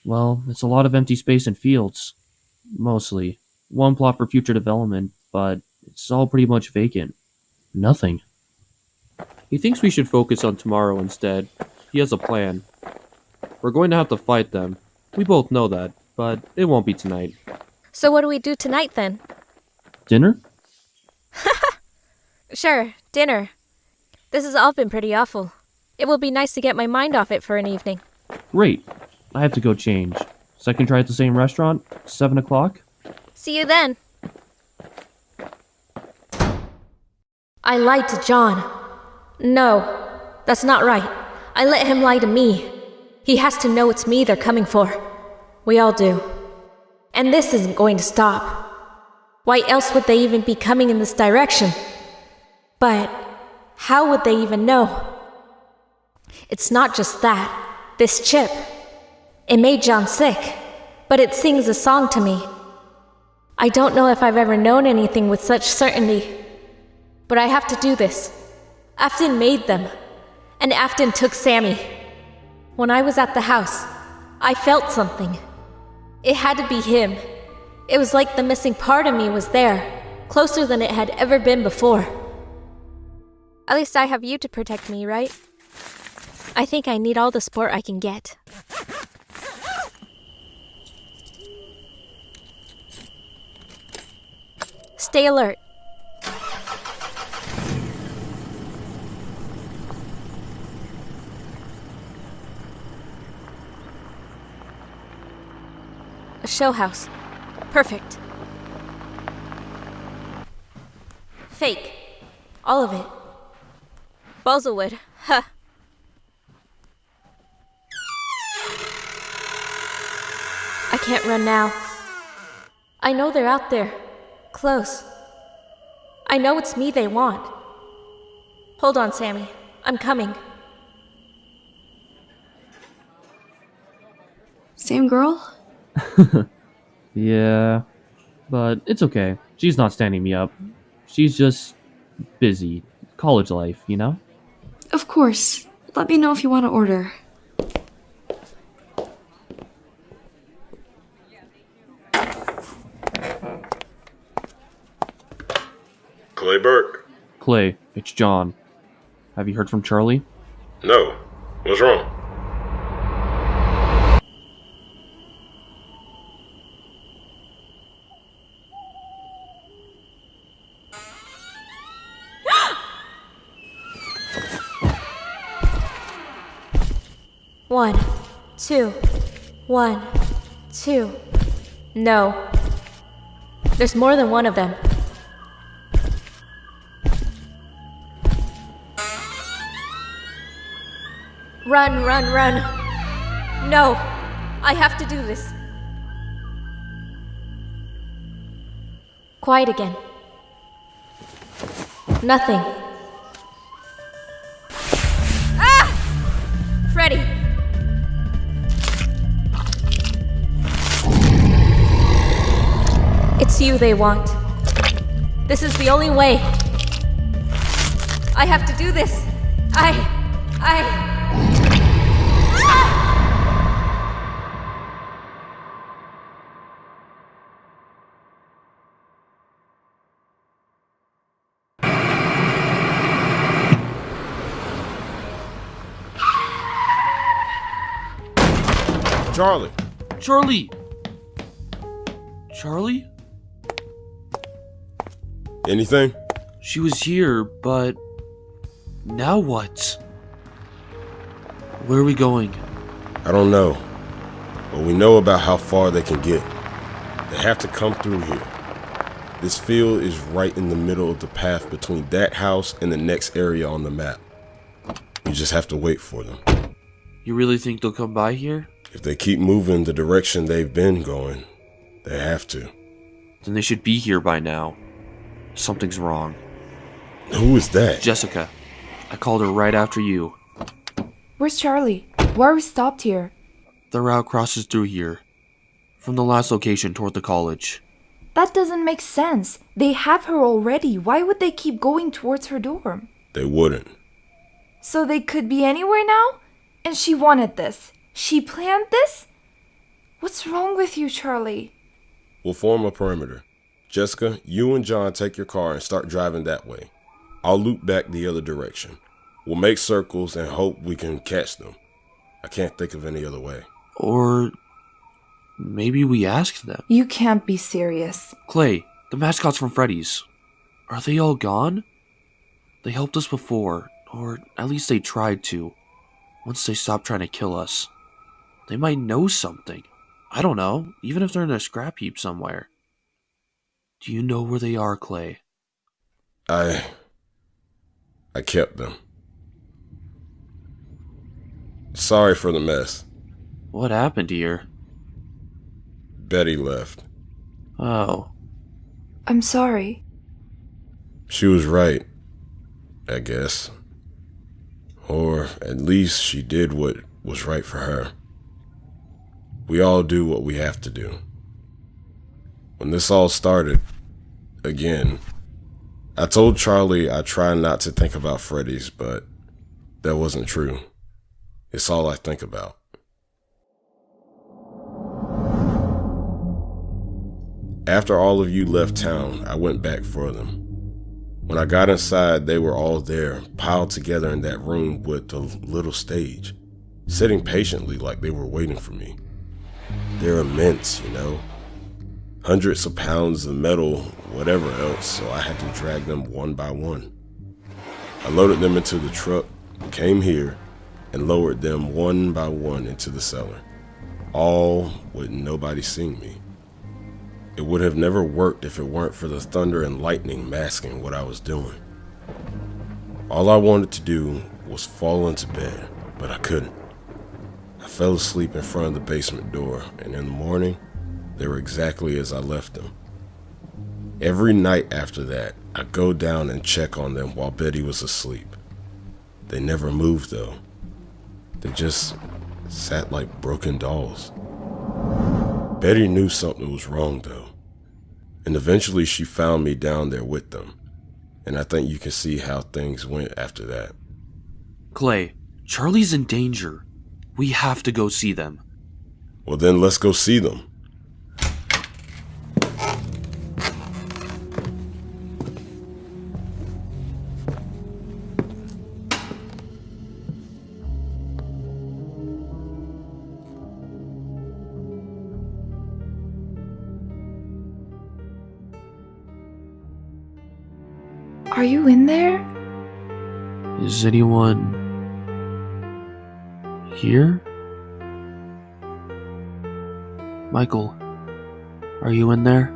Well, it's a lot of empty space and fields. Mostly. One plot for future development, but it's all pretty much vacant. Nothing. He thinks we should focus on tomorrow instead. He has a plan. We're going to have to fight them. We both know that, but it won't be tonight. So what do we do tonight then? Dinner? Sure, dinner. This has all been pretty awful. It will be nice to get my mind off it for an evening. Great. I have to go change. Second try at the same restaurant? 7 o'clock? See you then. I lied to John. No, that's not right. I let him lie to me. He has to know it's me they're coming for. We all do. And this isn't going to stop. Why else would they even be coming in this direction? But how would they even know? It's not just that. This chip. It made John sick, but it sings a song to me. I don't know if I've ever known anything with such certainty. But I have to do this. Afton made them, and Afton took Sammy. When I was at the house, I felt something. It had to be him. It was like the missing part of me was there, closer than it had ever been before. At least I have you to protect me, right? I think I need all the support I can get. Stay alert. A show house. Perfect. Fake. All of it. Buzzlewood. Huh. I can't run now. I know they're out there. Close. I know it's me they want. Hold on, Sammy. I'm coming. Same girl? Yeah, but it's okay. She's not standing me up. She's just busy. College life, you know? Of course. Let me know if you want to order. Clay Burke. Clay, it's John. Have you heard from Charlie? No. What's wrong? One, two, 1, 2. No. There's more than one of them. Run, run, run. No. I have to do this. Quiet again. Nothing. Ah! Freddy! It's you they want. This is the only way. I have to do this. Charlie! Charlie! Charlie? Anything? She was here, but... now what? Where are we going? I don't know. But we know about how far they can get. They have to come through here. This field is right in the middle of the path between that house and the next area on the map. You just have to wait for them. You really think they'll come by here? If they keep moving the direction they've been going, they have to. Then they should be here by now. Something's wrong. Who is that? Jessica. I called her right after you. Where's Charlie? Why are we stopped here? The route crosses through here. From the last location toward the college. That doesn't make sense. They have her already. Why would they keep going towards her dorm? They wouldn't. So they could be anywhere now? And she wanted this. She planned this? What's wrong with you, Charlie? We'll form a perimeter. Jessica, you and John take your car and start driving that way. I'll loop back the other direction. We'll make circles and hope we can catch them. I can't think of any other way. Or maybe we ask them. You can't be serious. Clay, the mascots from Freddy's. Are they all gone? They helped us before, or at least they tried to. Once they stopped trying to kill us. They might know something. I don't know, even if they're in a scrap heap somewhere. Do you know where they are, Clay? I kept them. Sorry for the mess. What happened here? Betty left. Oh. I'm sorry. She was right, I guess. Or at least she did what was right for her. We all do what we have to do. When this all started, again, I told Charlie I try not to think about Freddy's, but that wasn't true. It's all I think about. After all of you left town, I went back for them. When I got inside, they were all there, piled together in that room with the little stage, sitting patiently like they were waiting for me. They're immense, you know? Hundreds of pounds of metal, whatever else, so I had to drag them one by one. I loaded them into the truck, came here, and lowered them one by one into the cellar, all with nobody seeing me. It would have never worked if it weren't for the thunder and lightning masking what I was doing. All I wanted to do was fall into bed, but I couldn't. I fell asleep in front of the basement door, and in the morning, they were exactly as I left them. Every night after that, I go down and check on them while Betty was asleep. They never moved though. They just sat like broken dolls. Betty knew something was wrong though. And eventually she found me down there with them. And I think you can see how things went after that. Clay, Charlie's in danger. We have to go see them. Well then let's go see them. Are you in there? Is anyone here? Michael, are you in there?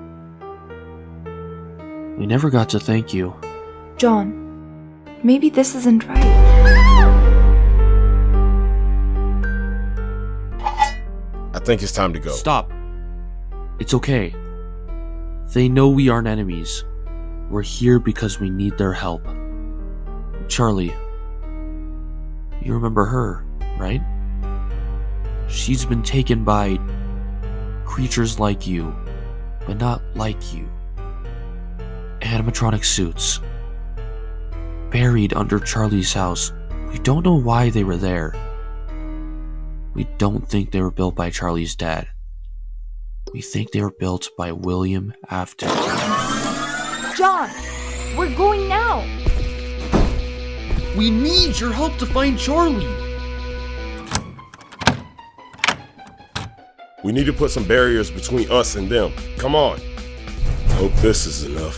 We never got to thank you. John, maybe this isn't right. I think it's time to go. Stop. It's okay. They know we aren't enemies. We're here because we need their help. Charlie, you remember her, right? She's been taken by creatures like you, but not like you. Animatronic suits. Buried under Charlie's house. We don't know why they were there. We don't think they were built by Charlie's dad. We think they were built by William Afton. John, we're going now. We need your help to find Charlie. We need to put some barriers between us and them. Come on. Hope this is enough.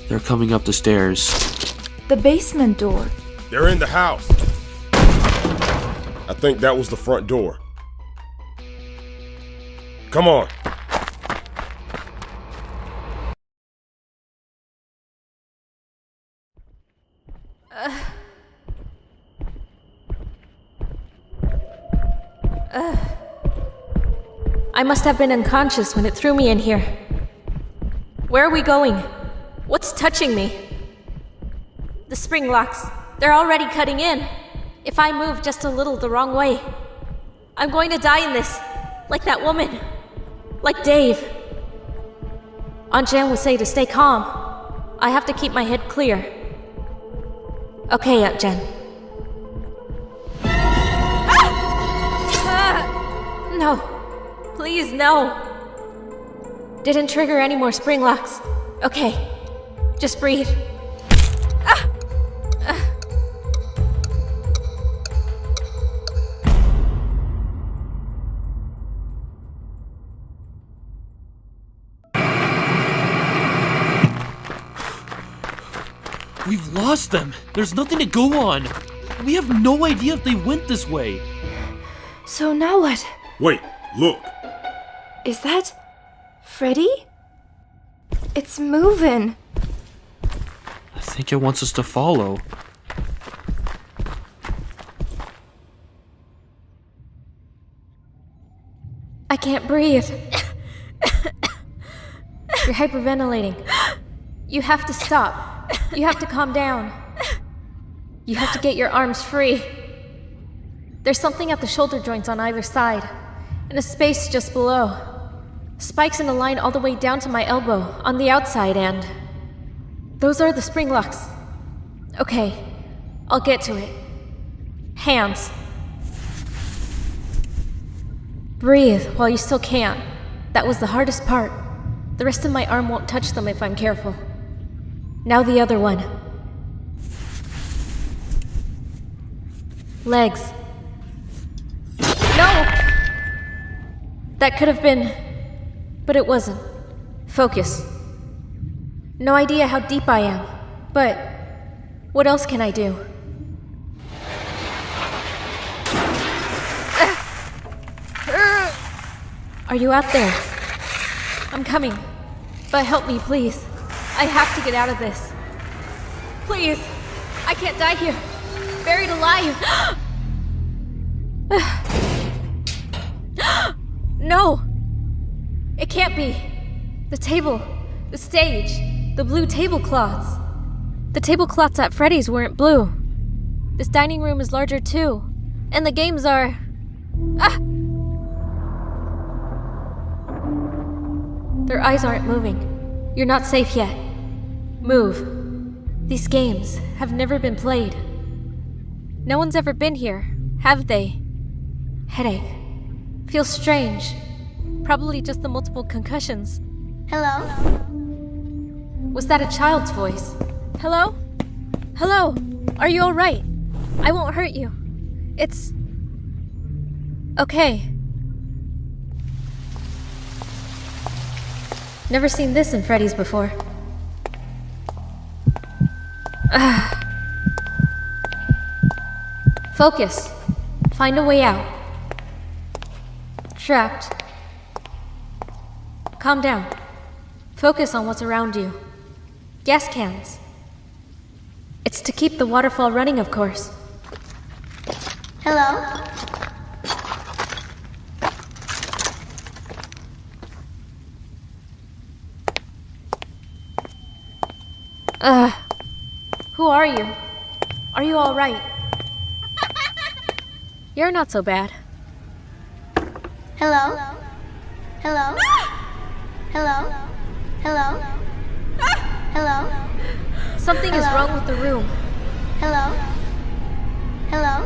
They're coming up the stairs. The basement door. They're in the house. I think that was the front door. Come on. I must have been unconscious when it threw me in here. Where are we going? What's touching me? The spring locks. They're already cutting in. If I move just a little the wrong way, I'm going to die in this. Like that woman. Like Dave. Aunt Jan would say to stay calm. I have to keep my head clear. Okay, Aunt Jen. No. Please, no. Didn't trigger any more spring locks. Okay. Just breathe. We've lost them. There's nothing to go on. We have no idea if they went this way. So now what? Wait, look. Is that Freddy? It's moving. I think it wants us to follow. I can't breathe. You're hyperventilating. You have to stop. You have to calm down. You have to get your arms free. There's something at the shoulder joints on either side, and a space just below. Spikes in a line all the way down to my elbow, on the outside, and those are the spring locks. Okay, I'll get to it. Hands. Breathe while you still can. That was the hardest part. The rest of my arm won't touch them if I'm careful. Now the other one. Legs. No! That could have been, but it wasn't. Focus. No idea how deep I am, but what else can I do? Are you out there? I'm coming, but help me, please. I have to get out of this. Please, I can't die here. Buried alive. No! It can't be. The table, the stage, the blue tablecloths. The tablecloths at Freddy's weren't blue. This dining room is larger too. And the games are... Their eyes aren't moving. You're not safe yet. Move. These games have never been played. No one's ever been here, have they? Headache. Feels strange. Probably just the multiple concussions. Hello? Was that a child's voice? Hello? Hello? Are you alright? I won't hurt you. It's... okay. Never seen this in Freddy's before. Focus. Find a way out. Trapped. Calm down. Focus on what's around you. Gas cans. It's to keep the waterfall running, of course. Hello? Who are you? Are you all right? You're not so bad. Hello? Hello? Hello? Hello? Hello? Something is wrong with the room. Hello? Hello?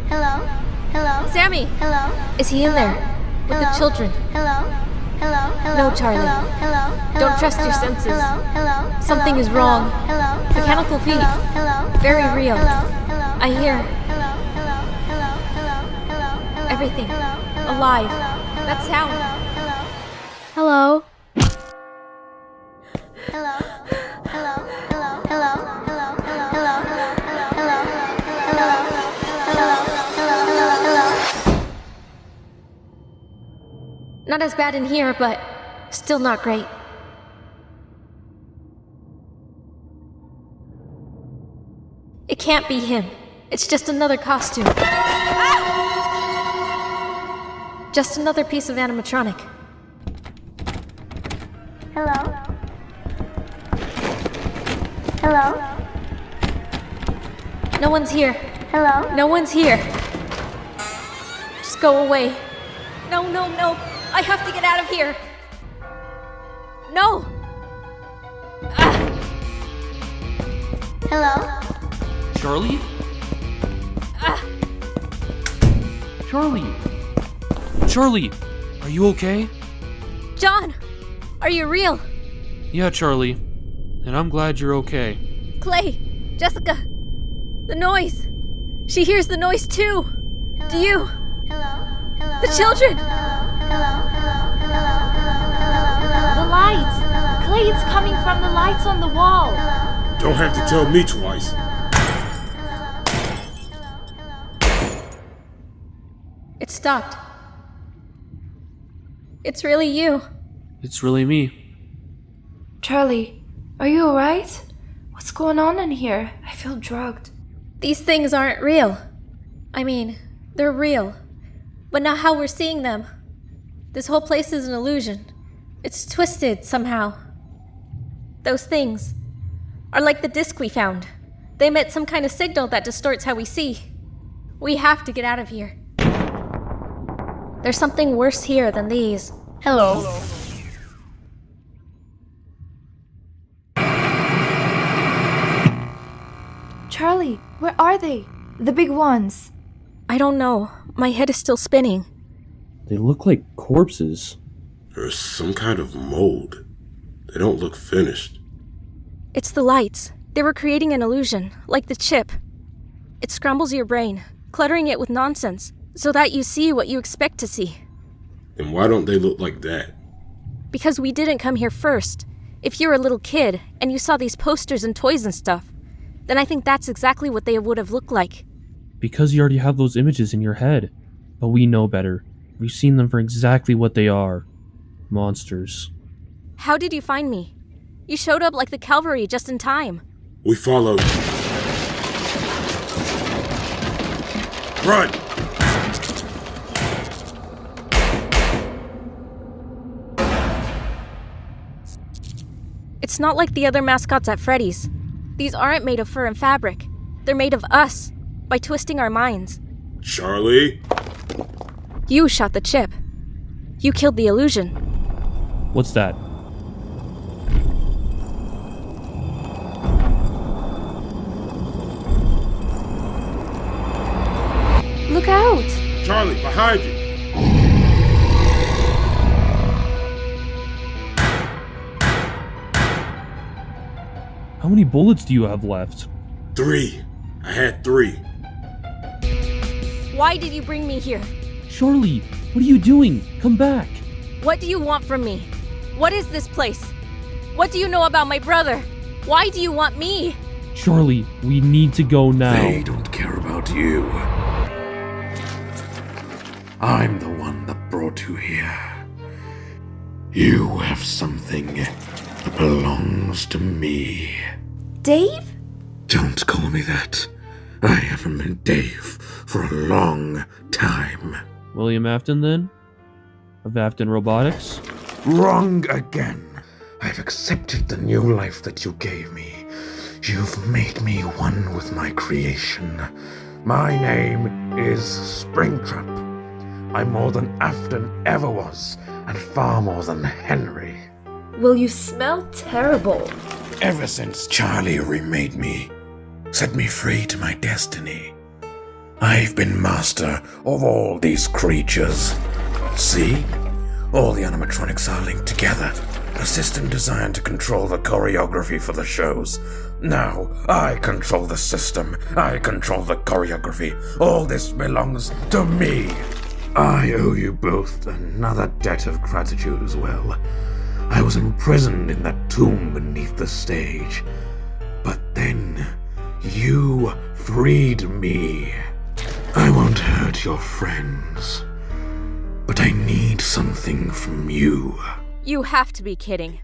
Hello? Hello? Sammy! Hello? Is he in there? With the children? Hello? Hello? No, Charlie. Hello? Don't trust your senses. Hello? Something is wrong. Hello? Mechanical feet. Hello? Very real. Hello? I hear Hello? Hello? everything. Alive. That sound. Hello? Not as bad in here, but still not great. It can't be him. It's just another costume. Just another piece of animatronic. Hello? Hello? No one's here. Hello? No one's here. Just go away. No, no, no. I have to get out of here. No! Hello? Charlie? Charlie! Charlie! Are you okay? John! Are you real? Yeah, Charlie. And I'm glad you're okay. Clay! Jessica! The noise! She hears the noise too! Do you? The children! The lights! Clay, it's coming from the lights on the wall! Don't have to tell me twice. It stopped. It's really you. It's really me. Charlie, are you alright? What's going on in here? I feel drugged. These things aren't real. I mean, they're real. But not how we're seeing them. This whole place is an illusion. It's twisted somehow. Those things are like the disc we found. They emit some kind of signal that distorts how we see. We have to get out of here. There's something worse here than these. Hello. Charlie, where are they? The big ones. I don't know. My head is still spinning. They look like corpses. There's some kind of mold. They don't look finished. It's the lights. They were creating an illusion, like the chip. It scrambles your brain, cluttering it with nonsense, so that you see what you expect to see. Then why don't they look like that? Because we didn't come here first. If you're a little kid and you saw these posters and toys and stuff, then I think that's exactly what they would have looked like. Because you already have those images in your head. But we know better. We've seen them for exactly what they are. Monsters. How did you find me? You showed up like the cavalry just in time. We followed. Run! It's not like the other mascots at Freddy's. These aren't made of fur and fabric. They're made of us, by twisting our minds. Charlie? You shot the chip. You killed the illusion. What's that? Look out! Charlie, behind you! How many bullets do you have left? 3. I had 3. Why did you bring me here? Charlie, what are you doing? Come back! What do you want from me? What is this place? What do you know about my brother? Why do you want me? Charlie, we need to go now. They don't care about you. I'm the one that brought you here. You have something that belongs to me. Dave? Don't call me that. I haven't been Dave for a long time. William Afton, then? Of Afton Robotics? Wrong again. I've accepted the new life that you gave me. You've made me one with my creation. My name is Springtrap. I'm more than Afton ever was, and far more than Henry. Will you smell terrible? Ever since Charlie remade me, set me free to my destiny, I've been master of all these creatures. See? All the animatronics are linked together. A system designed to control the choreography for the shows. Now, I control the system. I control the choreography. All this belongs to me. I owe you both another debt of gratitude as well. I was imprisoned in that tomb beneath the stage. But then, you freed me. I won't hurt your friends, but I need something from you. You have to be kidding.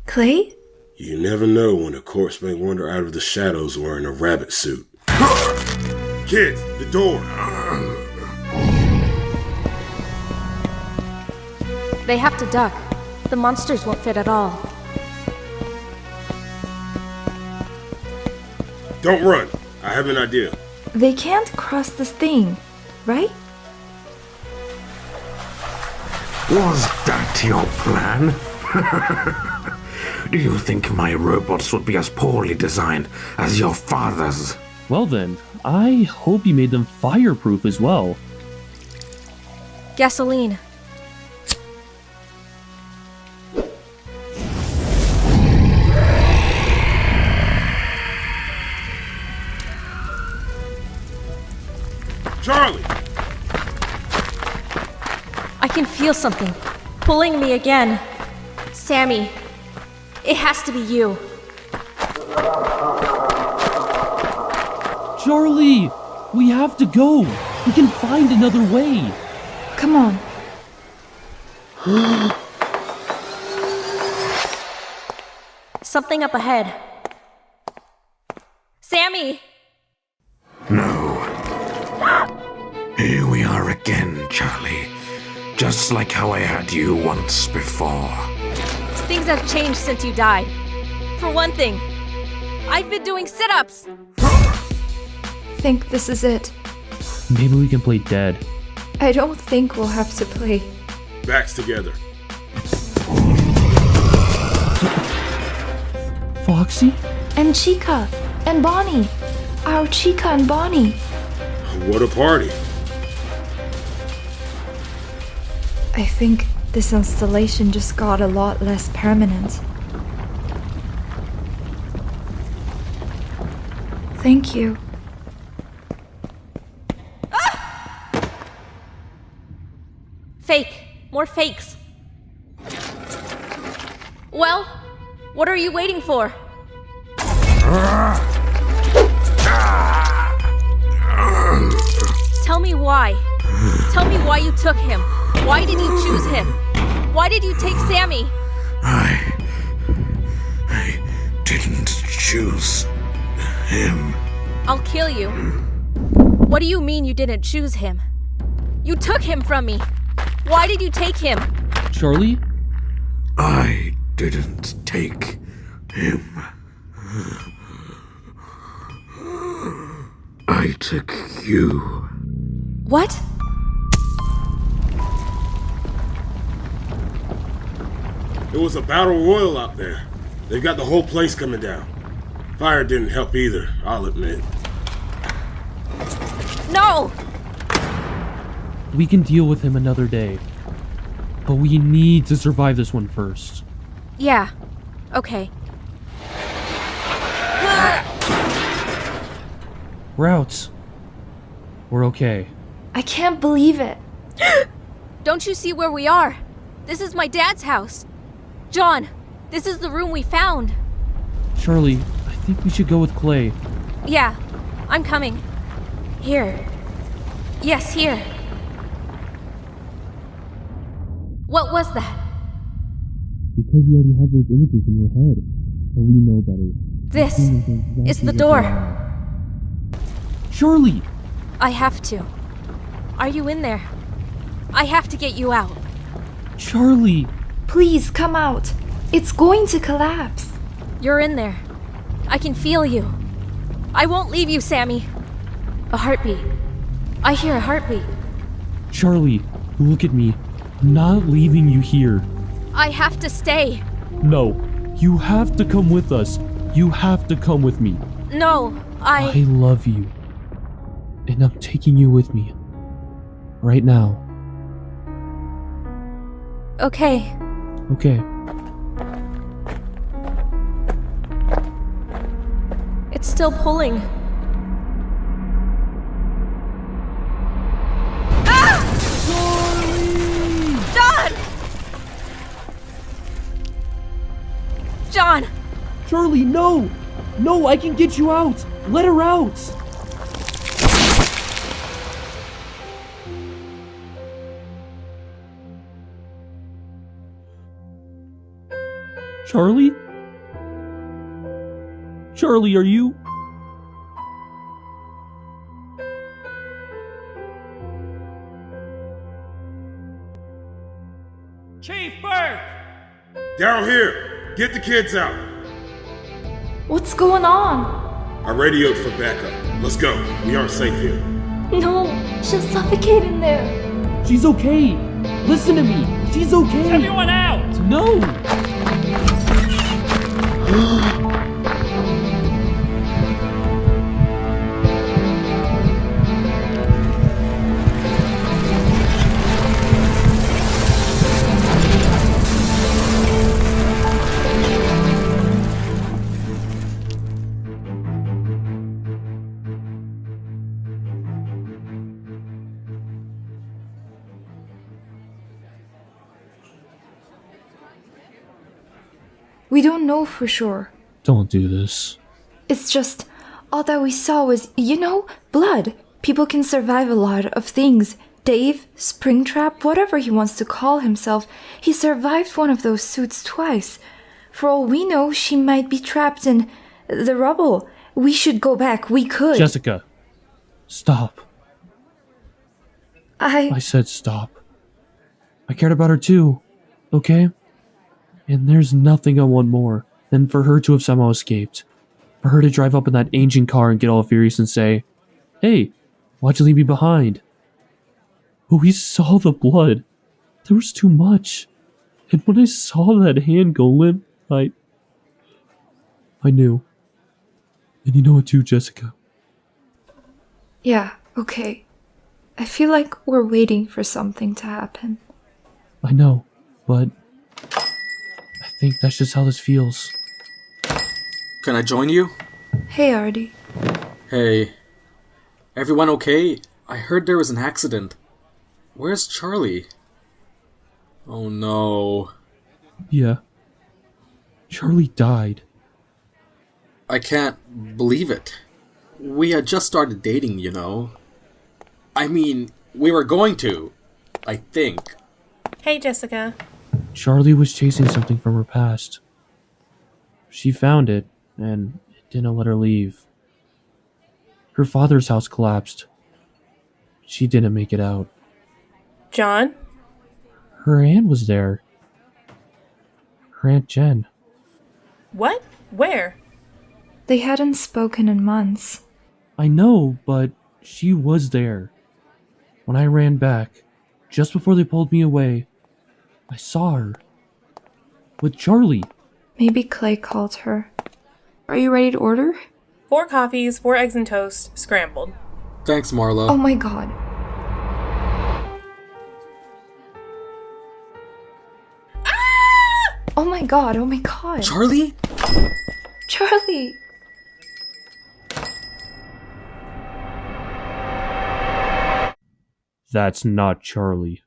Clay? You never know when a corpse may wander out of the shadows wearing a rabbit suit. Kids, the door! They have to duck. The monsters won't fit at all. Don't run. I have an idea. They can't cross this thing, right? Was that your plan? Do you think my robots would be as poorly designed as your father's? Well then, I hope you made them fireproof as well. Gasoline. Charlie! I can feel something pulling me again. Sammy, it has to be you. Charlie! We have to go! We can find another way! Come on. Something up ahead. Sammy! No. Here we are again, Charlie. Just like how I had you once before. Things have changed since you died. For one thing, I've been doing sit-ups! Think this is it. Maybe we can play dead. I don't think we'll have to play. Backs together. Foxy? And Chica. And Bonnie. Our Chica and Bonnie. What a party. I think this installation just got a lot less permanent. Thank you. Fake. More fakes. Well, what are you waiting for? Tell me why. Tell me why you took him. Why did you choose him? Why did you take Sammy? I didn't choose him. I'll kill you. What do you mean you didn't choose him? You took him from me. Why did you take him? Charlie? I didn't take him. I took you. What? It was a battle royal out there. They've got the whole place coming down. Fire didn't help either, I'll admit. No! We can deal with him another day. But we need to survive this one first. Yeah. Okay. Routes. We're okay. I can't believe it. Don't you see where we are? This is my dad's house. John, this is the room we found. Charlie, I think we should go with Clay. Yeah, I'm coming. Here. Yes, here. What was that? Because you already have those images in your head. But we know better. This is the door. Charlie! I have to. Are you in there? I have to get you out. Charlie! Please come out. It's going to collapse. You're in there. I can feel you. I won't leave you, Sammy. A heartbeat. I hear a heartbeat. Charlie, look at me. I'm not leaving you here. I have to stay. No, you have to come with us. You have to come with me. No, I love you. And I'm taking you with me. Right now. Okay. Okay. It's still pulling. Ah! John! John! Charlie, no! No, I can get you out! Let her out! Charlie? Charlie, are you? Chief Burke! Down here! Get the kids out! What's going on? I radioed for backup. Let's go. We aren't safe here. No, she'll suffocate in there. She's okay! Listen to me! She's okay! Everyone out! No! We don't know for sure. Don't do this. It's just, all that we saw was, blood. People can survive a lot of things. Dave, Springtrap, whatever he wants to call himself, he survived one of those suits twice. For all we know, she might be trapped in the rubble. We should go back. We could. Jessica, stop. I said stop. I cared about her too, okay? And there's nothing I want more than for her to have somehow escaped. For her to drive up in that ancient car and get all furious and say, "Hey, why'd you leave me behind?" But we saw the blood. There was too much. And when I saw that hand go limp, I knew. And you know it too, Jessica. Yeah, okay. I feel like we're waiting for something to happen. I know, but I think that's just how this feels. Can I join you? Hey, Artie. Hey. Everyone okay? I heard there was an accident. Where's Charlie? Oh no. Yeah. Charlie died. I can't believe it. We had just started dating, you know. I mean, we were going to, I think. Hey, Jessica. Charlie was chasing something from her past. She found it, and it didn't let her leave. Her father's house collapsed. She didn't make it out. John? Her aunt was there. Her Aunt Jen. What? Where? They hadn't spoken in months. I know, but she was there. When I ran back, just before they pulled me away, I saw her. With Charlie. Maybe Clay called her. Are you ready to order? 4 coffees, 4 eggs and toast, scrambled. Thanks, Marla. Oh my god. Ah! Oh my god, oh my god. Charlie? Charlie! That's not Charlie.